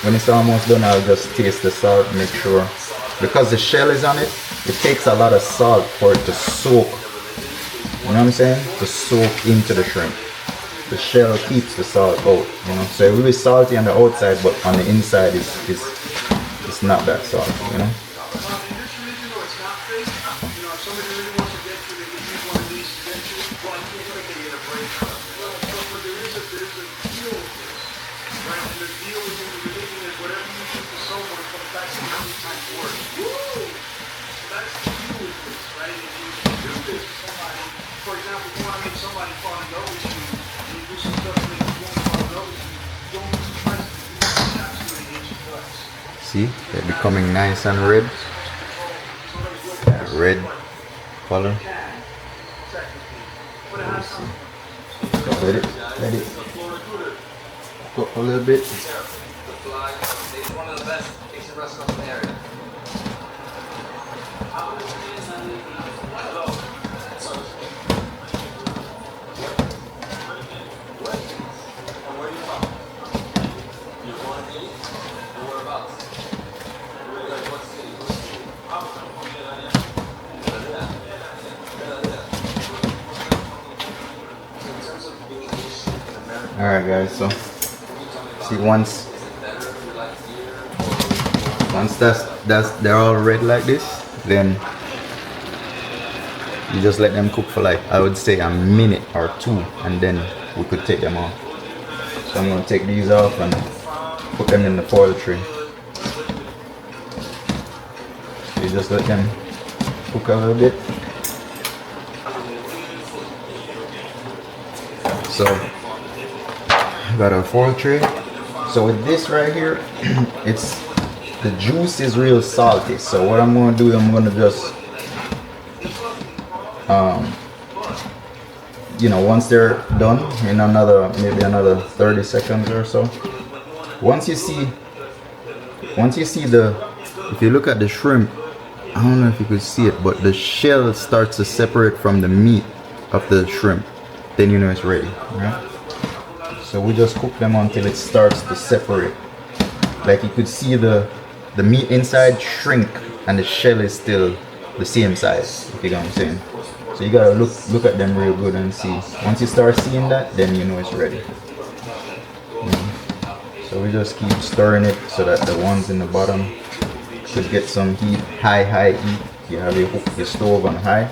when it's almost done, I'll just taste the salt, make sure, because the shell is on it. It takes a lot of salt for it to soak. You know what I'm saying? To soak into the shrimp. The shell keeps the salt out. So it will be salty on the outside, but on the inside it's not that salty. See, they're becoming nice and red. That red color. Let it cook a little bit. It's one of the best Asian restaurants in the area. Alright guys, so see once they're all red like this, then you just let them cook for like, I would say, a minute or 2, and then we could take them off. So I'm going to take these off and put them in the foil tray. So you just let them cook a little bit. So got our foil tray. So with this right here, the juice is real salty. So what I'm gonna do, I'm gonna just once they're done, in maybe another 30 seconds or so, once you see if you look at the shrimp, I don't know if you could see it, but the shell starts to separate from the meat of the shrimp, then you know it's ready, right? So we just cook them until it starts to separate. Like you could see the meat inside shrink and the shell is still the same size, if you know what I'm saying. So you gotta look at them real good and see. Once you start seeing that, then you know it's ready. So we just keep stirring it so that the ones in the bottom should get some heat, high heat. You have your stove on high.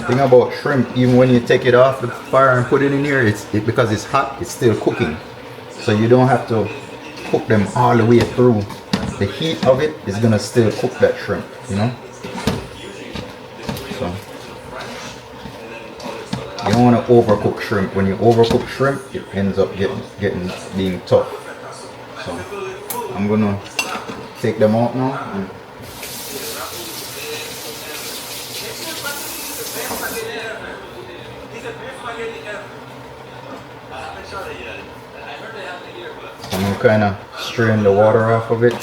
Thing about shrimp, even when you take it off the fire and put it in here, because it's hot, it's still cooking. So you don't have to cook them all the way through. The heat of it is gonna still cook that shrimp, So you don't want to overcook shrimp. When you overcook shrimp, it ends up being tough. So I'm gonna take them out now. I'm gonna kind of strain the water off of it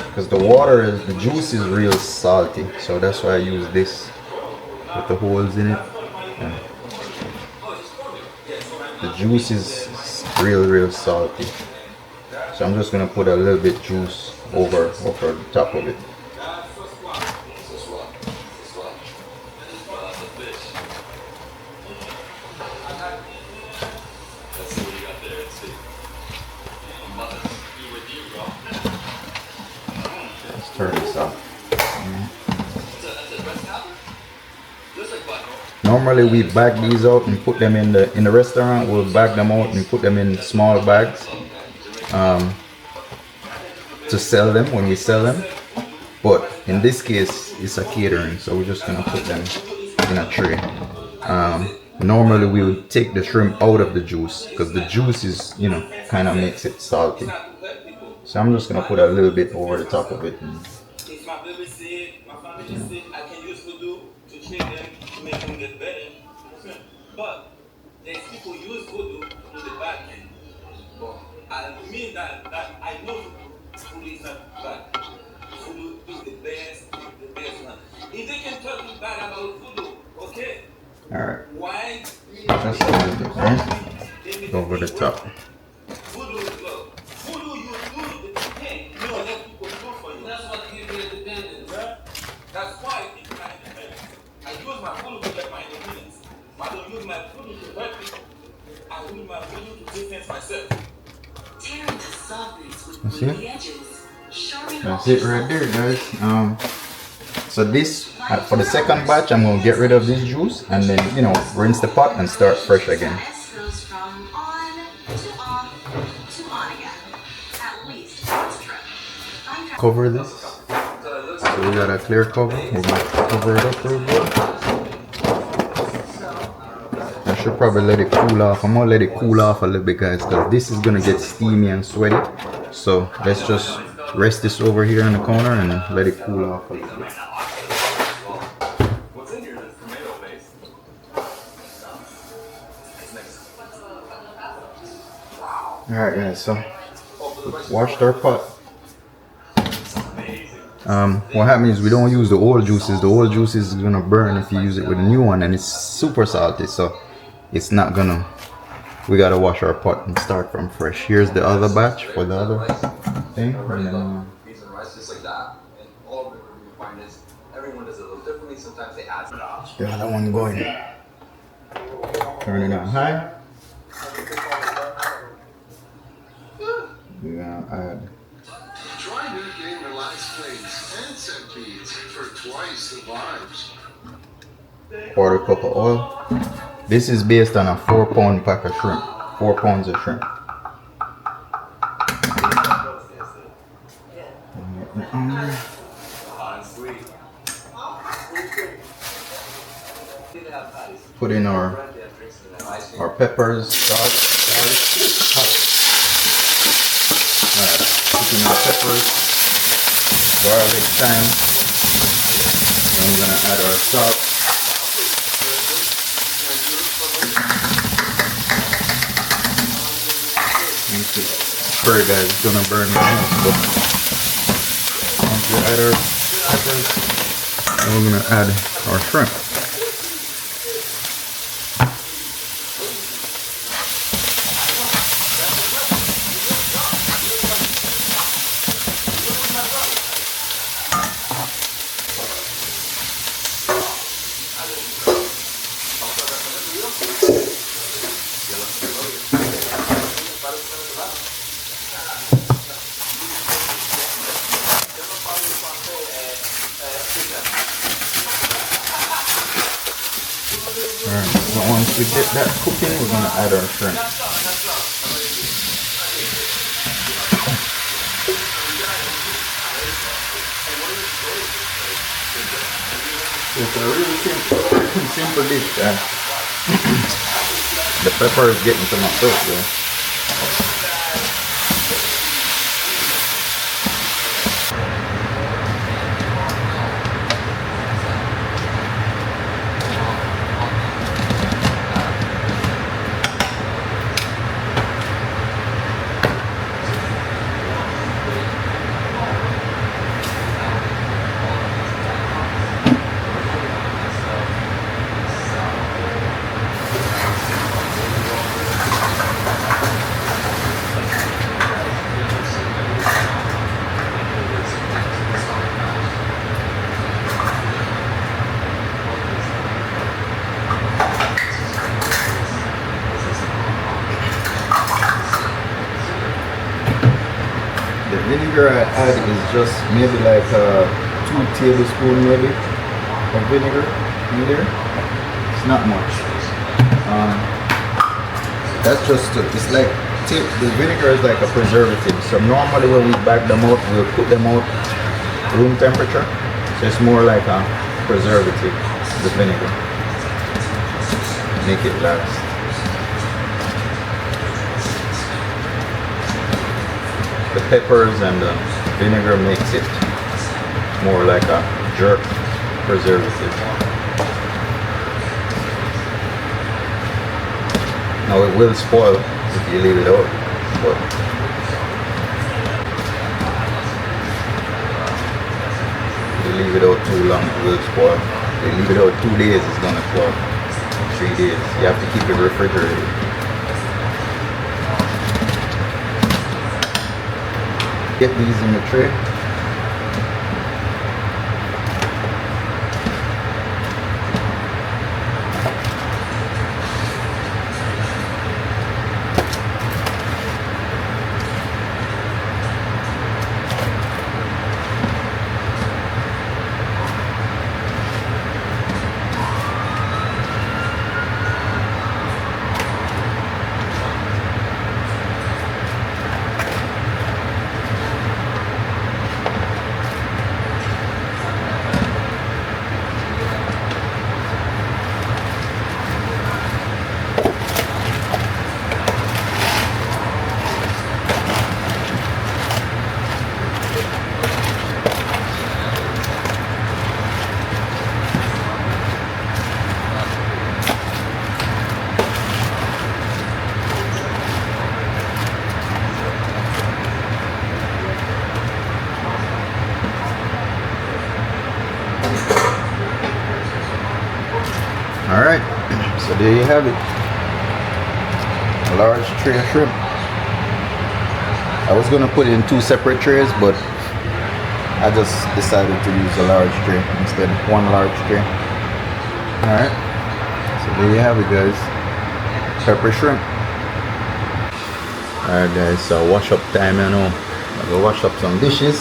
because the juice is real salty, so that's why I use this with the holes in it. Yeah. The juice is real salty, so I'm just gonna put a little bit juice over the top of it. Let's turn this off. Normally we bag these out and put them in the restaurant. We'll bag them out and put them in small bags to sell them when we sell them. But in this case, it's a catering, so we're just gonna put them in a tray. Normally we would take the shrimp out of the juice because the juice is, kind of makes it salty. So I'm just gonna put a little bit over the top of it. And, make them get better. But there's people use voodoo to do the bad thing. But I mean that I know voodoo is not bad. Voodoo is the best one. If they can talk bad about voodoo, okay. Alright. Why? Just a little bit, right? Over the top. Voodoo is love. Voodoo you do the thing. You don't let people do for you. That's what gives you independence. That's why I use my voodoo to get my independence. I don't use my voodoo to hurt people. I use my voodoo to defend myself. That's it. That's it right there, guys. So this for the second batch, I'm gonna get rid of this juice and then rinse the pot and start fresh again. Cover this. So we got a clear cover. We're gonna cover it up real good. I should probably let it cool off. I'm gonna let it cool off a little bit, guys, because this is gonna get steamy and sweaty. So let's just rest this over here in the corner and let it cool off a little bit. Alright guys, so washed our pot. What happens is we don't use the old juices. The old juices is gonna burn if you use it with a new one, and it's super salty, so it's not gonna. We gotta wash our pot and start from fresh. Here's the other batch for the other thing. And then, the other one going. Turn it on high. We're gonna add. Try new game relaxed plates and centipedes for twice the vibes. Quarter cup of oil. This is based on a 4-pound pack of shrimp. 4 pounds of shrimp. Put in our peppers, salt, put in our peppers, garlic, thyme. Then we're gonna add our salt. Sorry guys, it's gonna burn my hands, but once we add our peppers, then we're gonna add our shrimp. Alright, so once we get that cooking, we're gonna add our shrimp. It's a really simple dish, guys. The pepper is getting to my throat though. The vinegar I add is just maybe like 2 tablespoons maybe of vinegar in there. It's not much. That's just it's like the vinegar is like a preservative. So normally when we bag them out, we'll put them out room temperature. So it's more like a preservative, the vinegar. Make it last. The peppers and the vinegar makes it more like a jerk preservative. Now it will spoil if you leave it out, but if you leave it out too long, it will spoil. If you leave it out 2 days, it's gonna spoil. 3 days. You have to keep it refrigerated. Get these in the tray. Alright, so there you have it. A large tray of shrimp. I was gonna put it in 2 separate trays, but I just decided to use a large tray instead of 1 large tray. Alright, so there you have it, guys. Pepper shrimp. Alright guys, so wash up time, you know. I'm gonna wash up some dishes.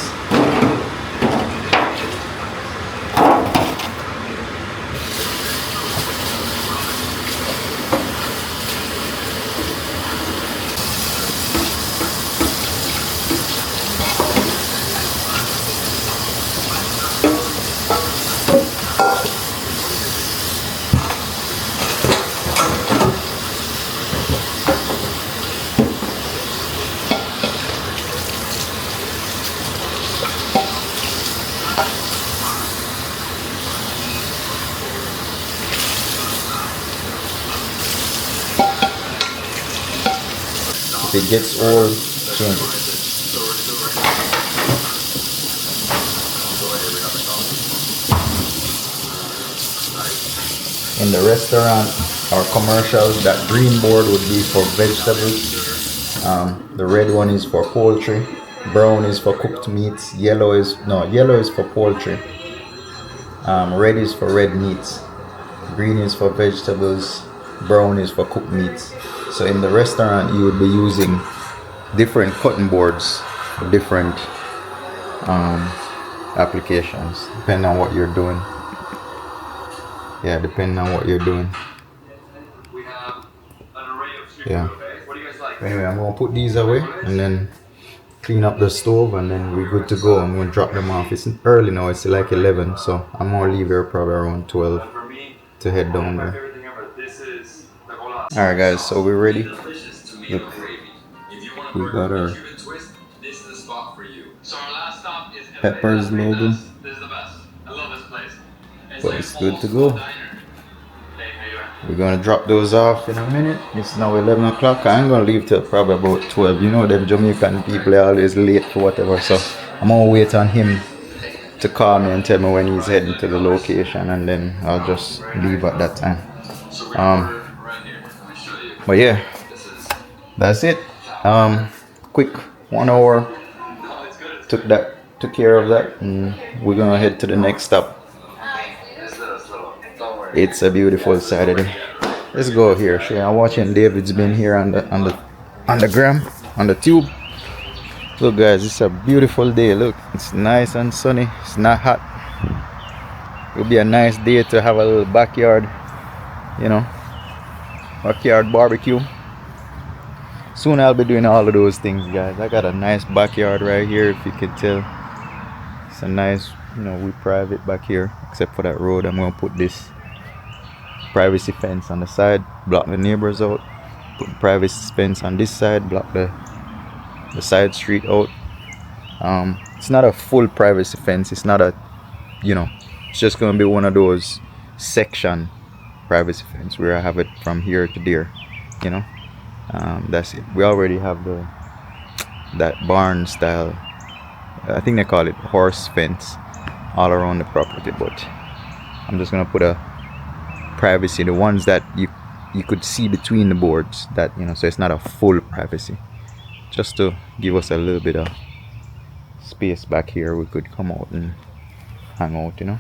If it gets old, change it. In the restaurant or commercials, that green board would be for vegetables. The red one is for poultry. Brown is for cooked meats. Yellow is for poultry. Red is for red meats. Green is for vegetables. Brown is for cooked meats. So in the restaurant, you would be using different cutting boards for different applications, depending on what you're doing. Yeah, depending on what you're doing. Yeah. Anyway, I'm gonna put these away and then clean up the stove, and then we're good to go. I'm gonna drop them off. It's early now. It's like 11, so I'm gonna leave here probably around 12 to head down there. Alright guys, so we're ready. Look, we got our peppers loaded, but it's good to go. We're gonna drop those off in a minute. It's now 11 o'clock. I'm gonna leave till probably about 12. You know them Jamaican people are always late for whatever, so I'm gonna wait on him to call me and tell me when he's heading to the location, and then I'll just leave at that time. But yeah, that's it. Quick 1 hour took care of that, and we're gonna head to the next stop. It's a beautiful Saturday. Let's go here. I'm watching David's been here on the gram, on the tube. Look guys, it's a beautiful day. Look, it's nice and sunny. It's not hot. It'll be a nice day to have a little backyard, you know, backyard barbecue. Soon I'll be doing all of those things, guys. I got a nice backyard right here, if you can tell. It's a nice, you know, we private back here, except for that road. I'm gonna put this privacy fence on the side, block the neighbors out. Put the privacy fence on this side, block the side street out. It's not a full privacy fence. It's not a, you know, it's just gonna be one of those section privacy fence where I have it from here to there, you know. That's it. We already have that barn style, I think they call it horse fence, all around the property, but I'm just gonna put a privacy, the ones that you could see between the boards, that, you know, so it's not a full privacy, just to give us a little bit of space back here. We could come out and hang out, you know,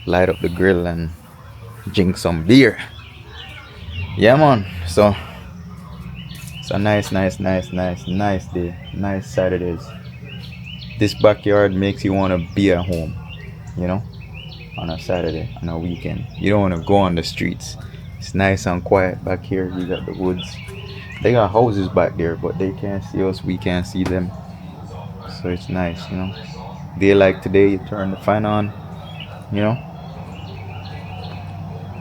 light up the grill and drink some beer. Yeah man, so it's a nice day, nice Saturdays. This backyard makes you want to be at home, you know, on a Saturday, on a weekend. You don't want to go on the streets. It's nice and quiet back here. You got the woods. They got houses back there, but they can't see us, we can't see them. So it's nice, you know. Day like today, you turn the fan on, you know,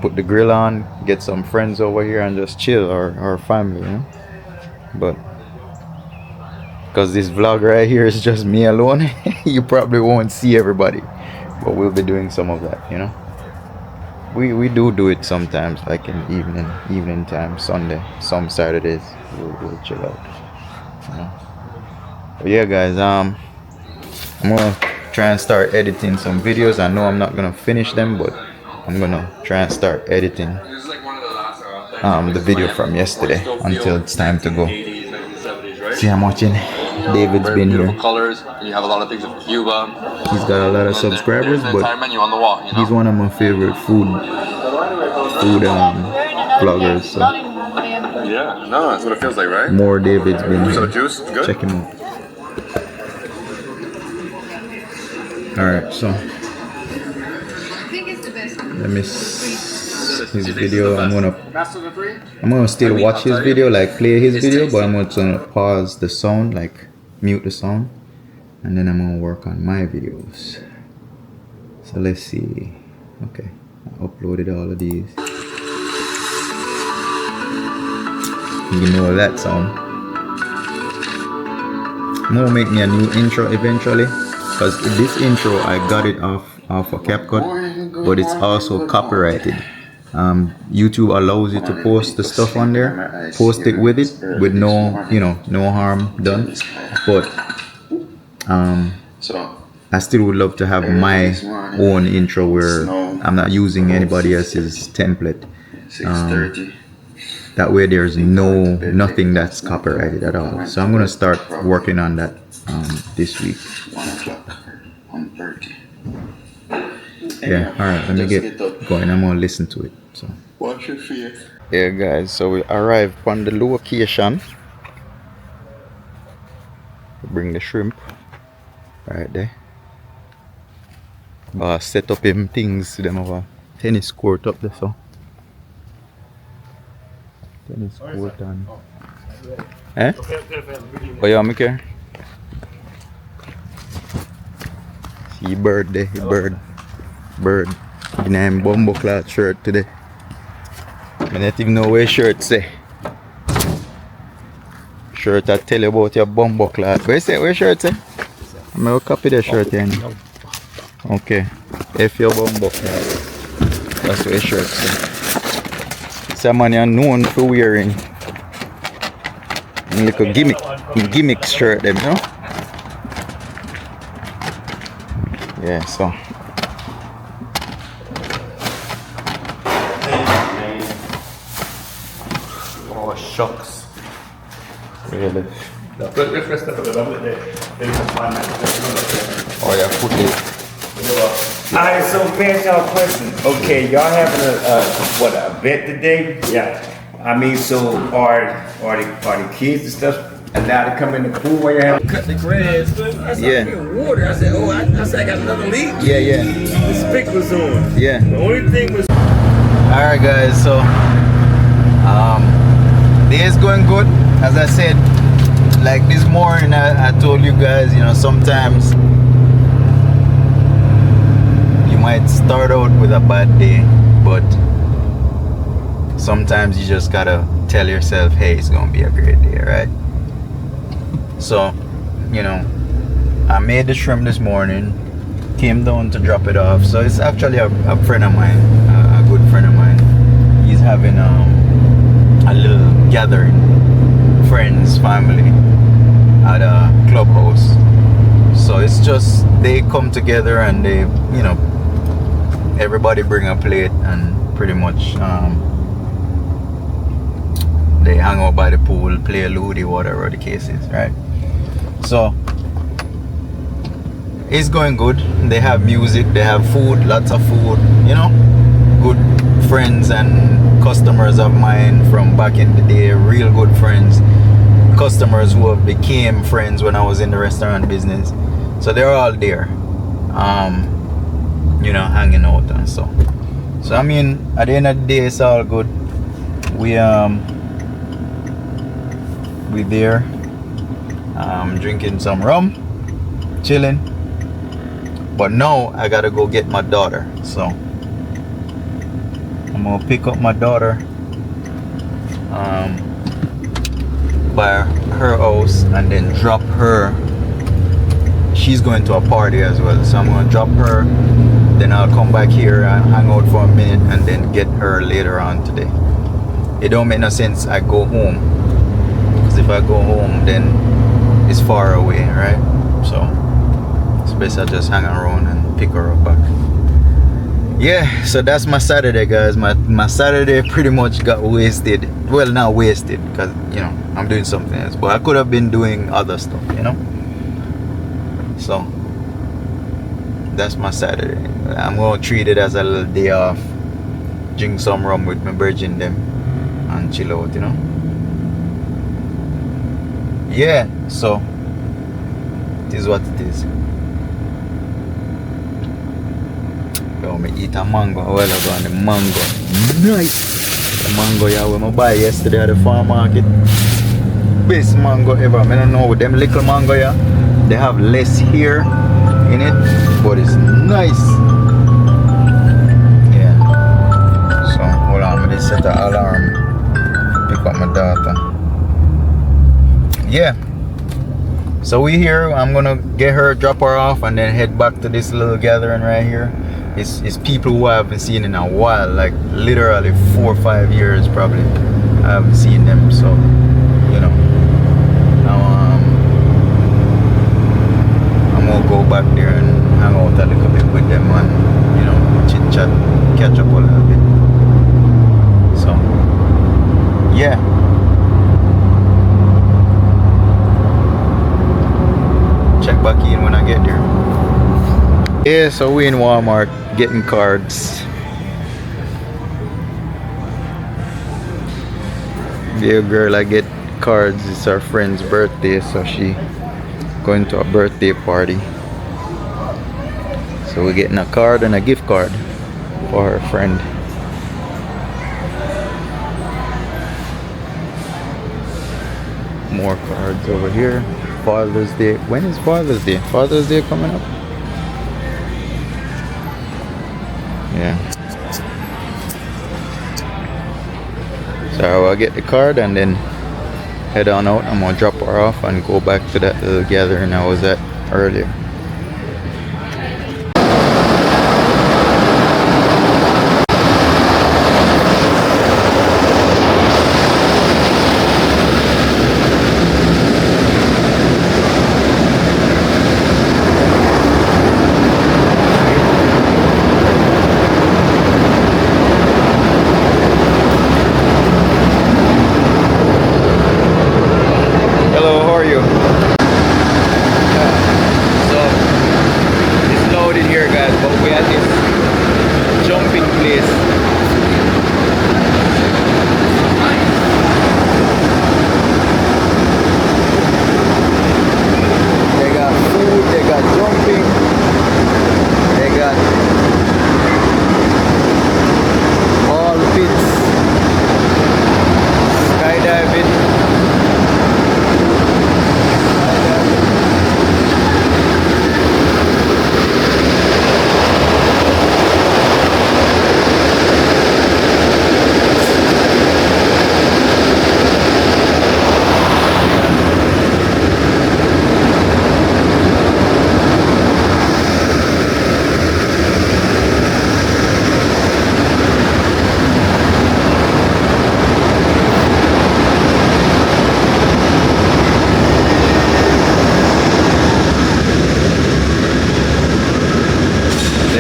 put the grill on, get some friends over here and just chill, or family, you know. But because this vlog right here is just me alone, you probably won't see everybody, but we'll be doing some of that, you know. We do it sometimes, like in evening time, Sunday, some Saturdays we'll chill out, you know. But yeah guys, I'm gonna try and start editing some videos. I know I'm not gonna finish them, but I'm gonna try and start editing the video from yesterday until it's time to go. See, I'm watching. David's been here. Colors, and you have a lot of things of Cuba. He's got a lot of subscribers, but menu on the wall, you know? he's one of my favorite food vloggers. So Yeah, no, that's what it feels like, right? more David's been here. So juice, good. Check him out. Alright, so let me his video. I'm gonna still watch his video, like play his video, but I'm gonna pause the sound, like mute the sound, and then I'm gonna work on my videos. So let's see. Okay, I uploaded all of these. You know that sound. I'm gonna make me a new intro eventually, because this intro I got it off a CapCut, but it's also copyrighted. YouTube allows you to post the stuff on there, post it with no, you know, no harm done. But I still would love to have my own intro where I'm not using anybody else's template. That way there's nothing that's copyrighted at all. So I'm gonna start working on that this week. Yeah, alright, let me get going. I'm gonna listen to it. So yeah guys, so we arrived on the location. Bring the shrimp right there. Set up him things to them over tennis court up there, so tennis court and eh? Oh yeah, me care. See bird there, bird. You know him bumbo cloth shirt today. I don't even know where shirt say. Shirt I tell you about your bumbo cloth. Where shirt say? I'm gonna copy the shirt then. Okay. If your bumbo cloth. That's what shirt say. Some man known for wearing like a gimmick shirt them, you know? Yeah, so oh shucks. Really? Oh yeah, put it. Alright, so fans, y'all a question. Okay, y'all having a bet today? Yeah. I mean, so are the kids and stuff And now to come in the pool where you have cut the grass. I saw Yeah. water. I said, oh, I said I got another leak. Yeah. The sprinklers on. Yeah. The only thing was. All right, guys. So, day is going good. As I said, like this morning, I told you guys, you know, sometimes you might start out with a bad day, but sometimes you just gotta tell yourself, hey, it's gonna be a great day, right? So, you know, I made the shrimp this morning, came down to drop it off. So it's actually a friend of mine, a good friend of mine. He's having a little gathering, friends, family, at a clubhouse. So it's just they come together and they, you know, everybody bring a plate and pretty much they hang out by the pool, play a ludi, whatever the case is, right? So it's going good. They have music, they have food, lots of food, you know, good friends and customers of mine from back in the day, real good friends, customers who have became friends when I was in the restaurant business. So they're all there, you know, hanging out and so. So I mean, at the end of the day, it's all good. We there, drinking some rum, chilling. But now I gotta go get my daughter. So I'm gonna pick up my daughter by her house and then drop her. She's going to a party as well, so I'm gonna drop her, then I'll come back here and hang out for a minute and then get her later on today. It don't make no sense I go home, because if I go home then it's far away, right? So it's best I just hang around and pick her up back. Yeah, so that's my Saturday, guys. My Saturday pretty much got wasted. Well, not wasted, because, you know, I'm doing something else, but I could have been doing other stuff, you know. So that's my Saturday. I'm gonna treat it as a little day off, drink some rum with my virgin them and chill out, you know. Yeah, so it is what it is. Yo, me eat a mango a while ago, and the mango nice. The mango yeah, we buy yesterday at the farm market. Best mango ever. I don't know, with them little mango yeah, they have less here in it, but it's nice. Yeah. So hold on, I'm gonna set an alarm, pick up my daughter. Yeah. So we here. I'm gonna get her, drop her off, and then head back to this little gathering right here. It's people who I haven't seen in a while, like literally 4 or 5 years probably. I haven't seen them, so you know. Now I'm gonna go back there and hang out a little bit with them and, you know, chit chat, catch up a little bit. So yeah. Check back in when I get there. Yeah, so we in Walmart getting cards. The girl I get cards, it's her friend's birthday, so she going to a birthday party. So we're getting a card and a gift card for her friend. More cards over here. Father's Day. When is Father's Day? Father's Day coming up? Yeah. So I'll get the card and then head on out. I'm gonna drop her off and go back to that little gathering I was at earlier. So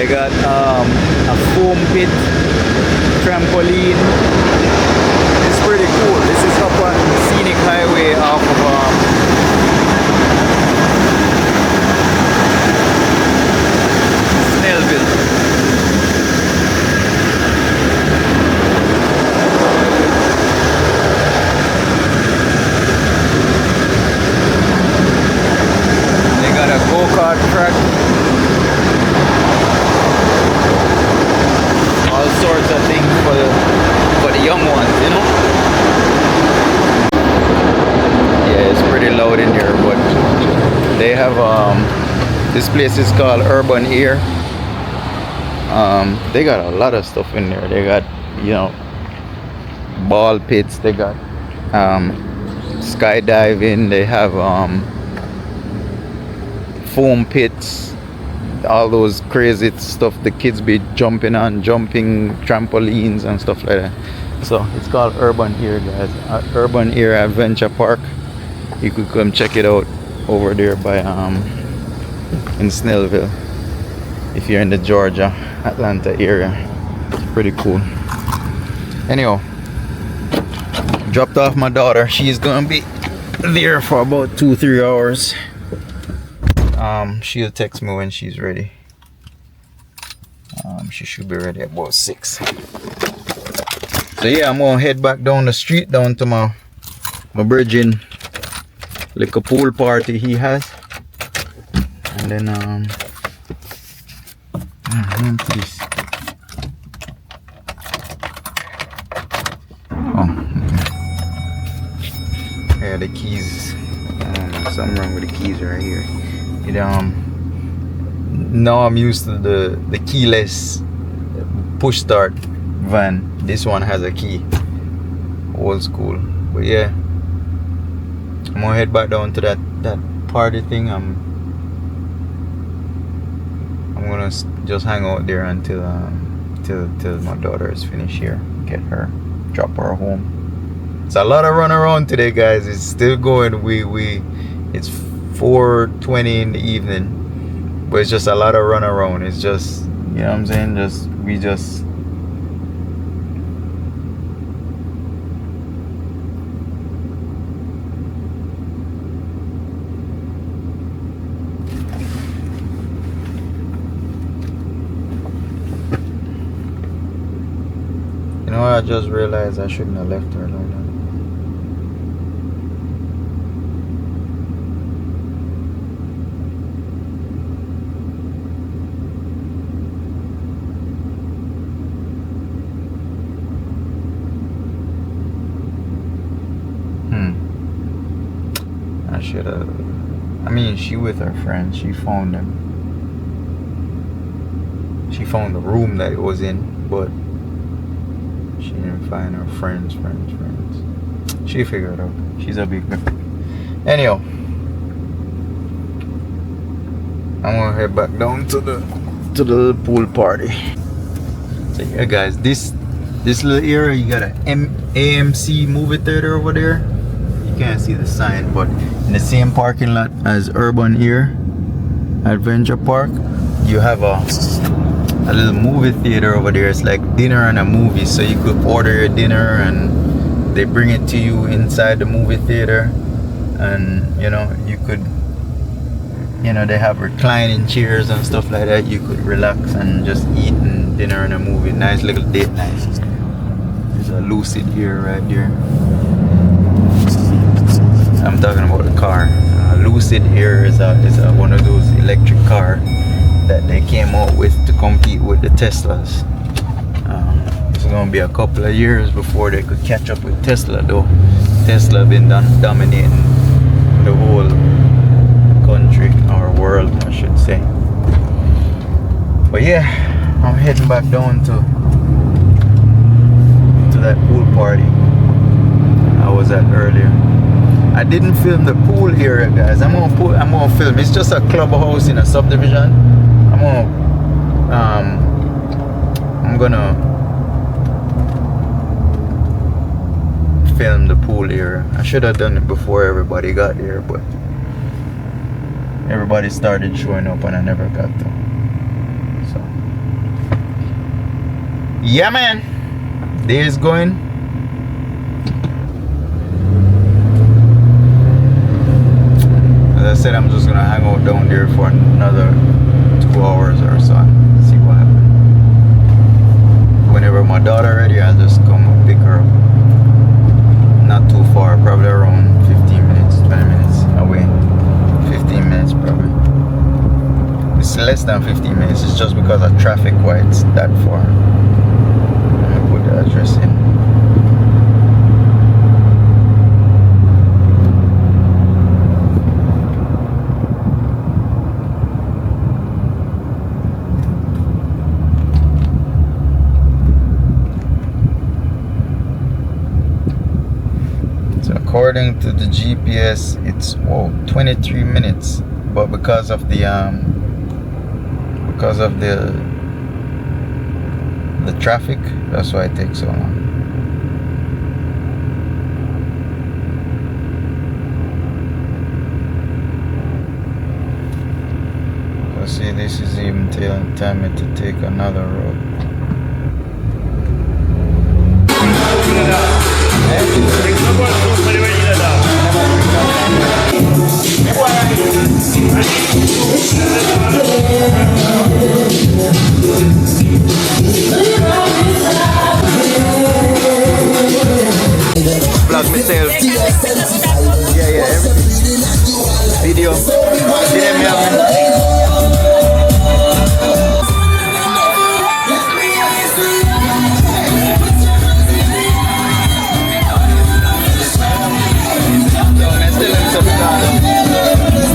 They got a foam pit, trampoline. It's pretty cool. This is up on Scenic Highway off of Snellville. They got a go-kart track. All sorts of things for the young ones, you know. Yeah, it's pretty loud in here, but they have this place is called Urban Air. They got a lot of stuff in there. They got, you know, ball pits. They got skydiving. They have foam pits. All those crazy stuff the kids be jumping on, jumping trampolines and stuff like that. So it's called Urban Air, guys. Urban Air Adventure Park. You could come check it out over there by in Snellville if you're in the Georgia, Atlanta area. It's pretty cool. Anyhow, dropped off my daughter. She's gonna be there for about 2-3 hours. She'll text me when she's ready. She should be ready at about 6. So yeah, I'm gonna head back down the street down to my bridging like a pool party he has, and then this. Oh, okay. Yeah, the keys. Something wrong with the keys right here. It now I'm used to the keyless push start van. This one has a key, old school. But yeah, I'm gonna head back down to that party thing. I'm gonna just hang out there until till my daughter is finished here. Get her, drop her home. It's a lot of run around today, guys. It's still going. It's 4:20 in the evening, but it's just a lot of run around. It's just, you know what I'm saying, we just you know, I just realized I shouldn't have left her like that. I should have. I mean, she with her friends. She found them. She found the room that it was in, but she didn't find her friends. She figured it out. She's a big girl. Anyhow, I'm gonna head back down to the pool party. So yeah, guys, this little area, you got an AMC movie theater over there. You can't see the sign, but in the same parking lot as Urban Air Adventure Park, you have a little movie theater over there. It's like dinner and a movie, so you could order your dinner and they bring it to you inside the movie theater, and you know, you could, you know, they have reclining chairs and stuff like that. You could relax and just eat and dinner and a movie. Nice little date night. There's a Lucid here right there. I'm talking about the car. Lucid here is one of those electric cars that they came out with to compete with the Teslas. It's gonna be a couple of years before they could catch up with Tesla, though. Tesla been dominating the whole country or world, I should say. But yeah, I'm heading back down to that pool party I was at earlier. I didn't film the pool area, guys. I'm gonna film. It's just a clubhouse in a subdivision. I'm gonna film the pool area. I should have done it before everybody got here, but everybody started showing up and I never got to. So Yeah, man. Day is going. As I said, I'm just gonna hang out down there for another 2 hours or so and see what happens. Whenever my daughter ready, I'll just come and pick her up. Not too far, probably around 15 minutes, 20 minutes away. 15 minutes probably. It's less than 15 minutes. It's just because of traffic why it's that far. Let me put the address in. So according to the GPS, it's 23 minutes, but because of the traffic, that's why it takes so long. So see, this is even telling me to take another road. Vlog myself. Yeah, everything. Video. Didn't me have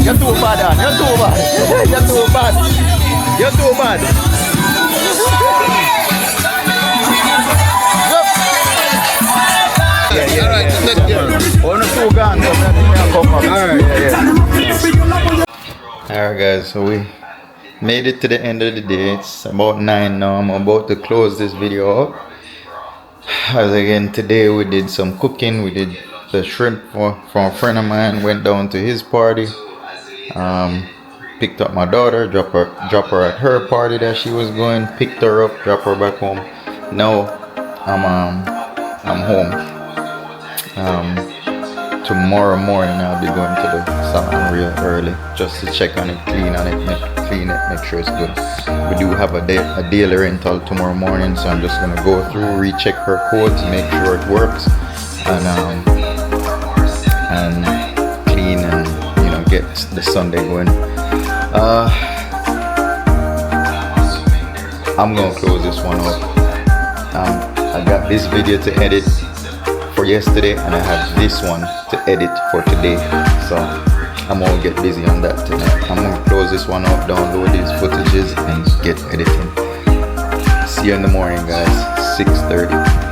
You're too bad, Dan. You're too bad. You're too bad. You're too bad. Alright guys, so we made it to the end of the day. It's about 9 now. I'm about to close this video up. As again, today we did some cooking. We did the shrimp from a friend of mine. Went down to his party. Picked up my daughter, drop her at her party that she was going, picked her up, drop her back home. Now I'm home. Tomorrow morning I'll be going to the salon real early just to check on it, clean it, make sure it's good. We do have a daily rental tomorrow morning, so I'm just gonna go through, recheck her codes, make sure it works, and clean and get the Sunday going. I'm gonna close this one up. I got this video to edit for yesterday and I have this one to edit for today, so I'm gonna get busy on that tonight. I'm gonna close this one up, download these footages and get editing. See you in the morning guys, 6:30.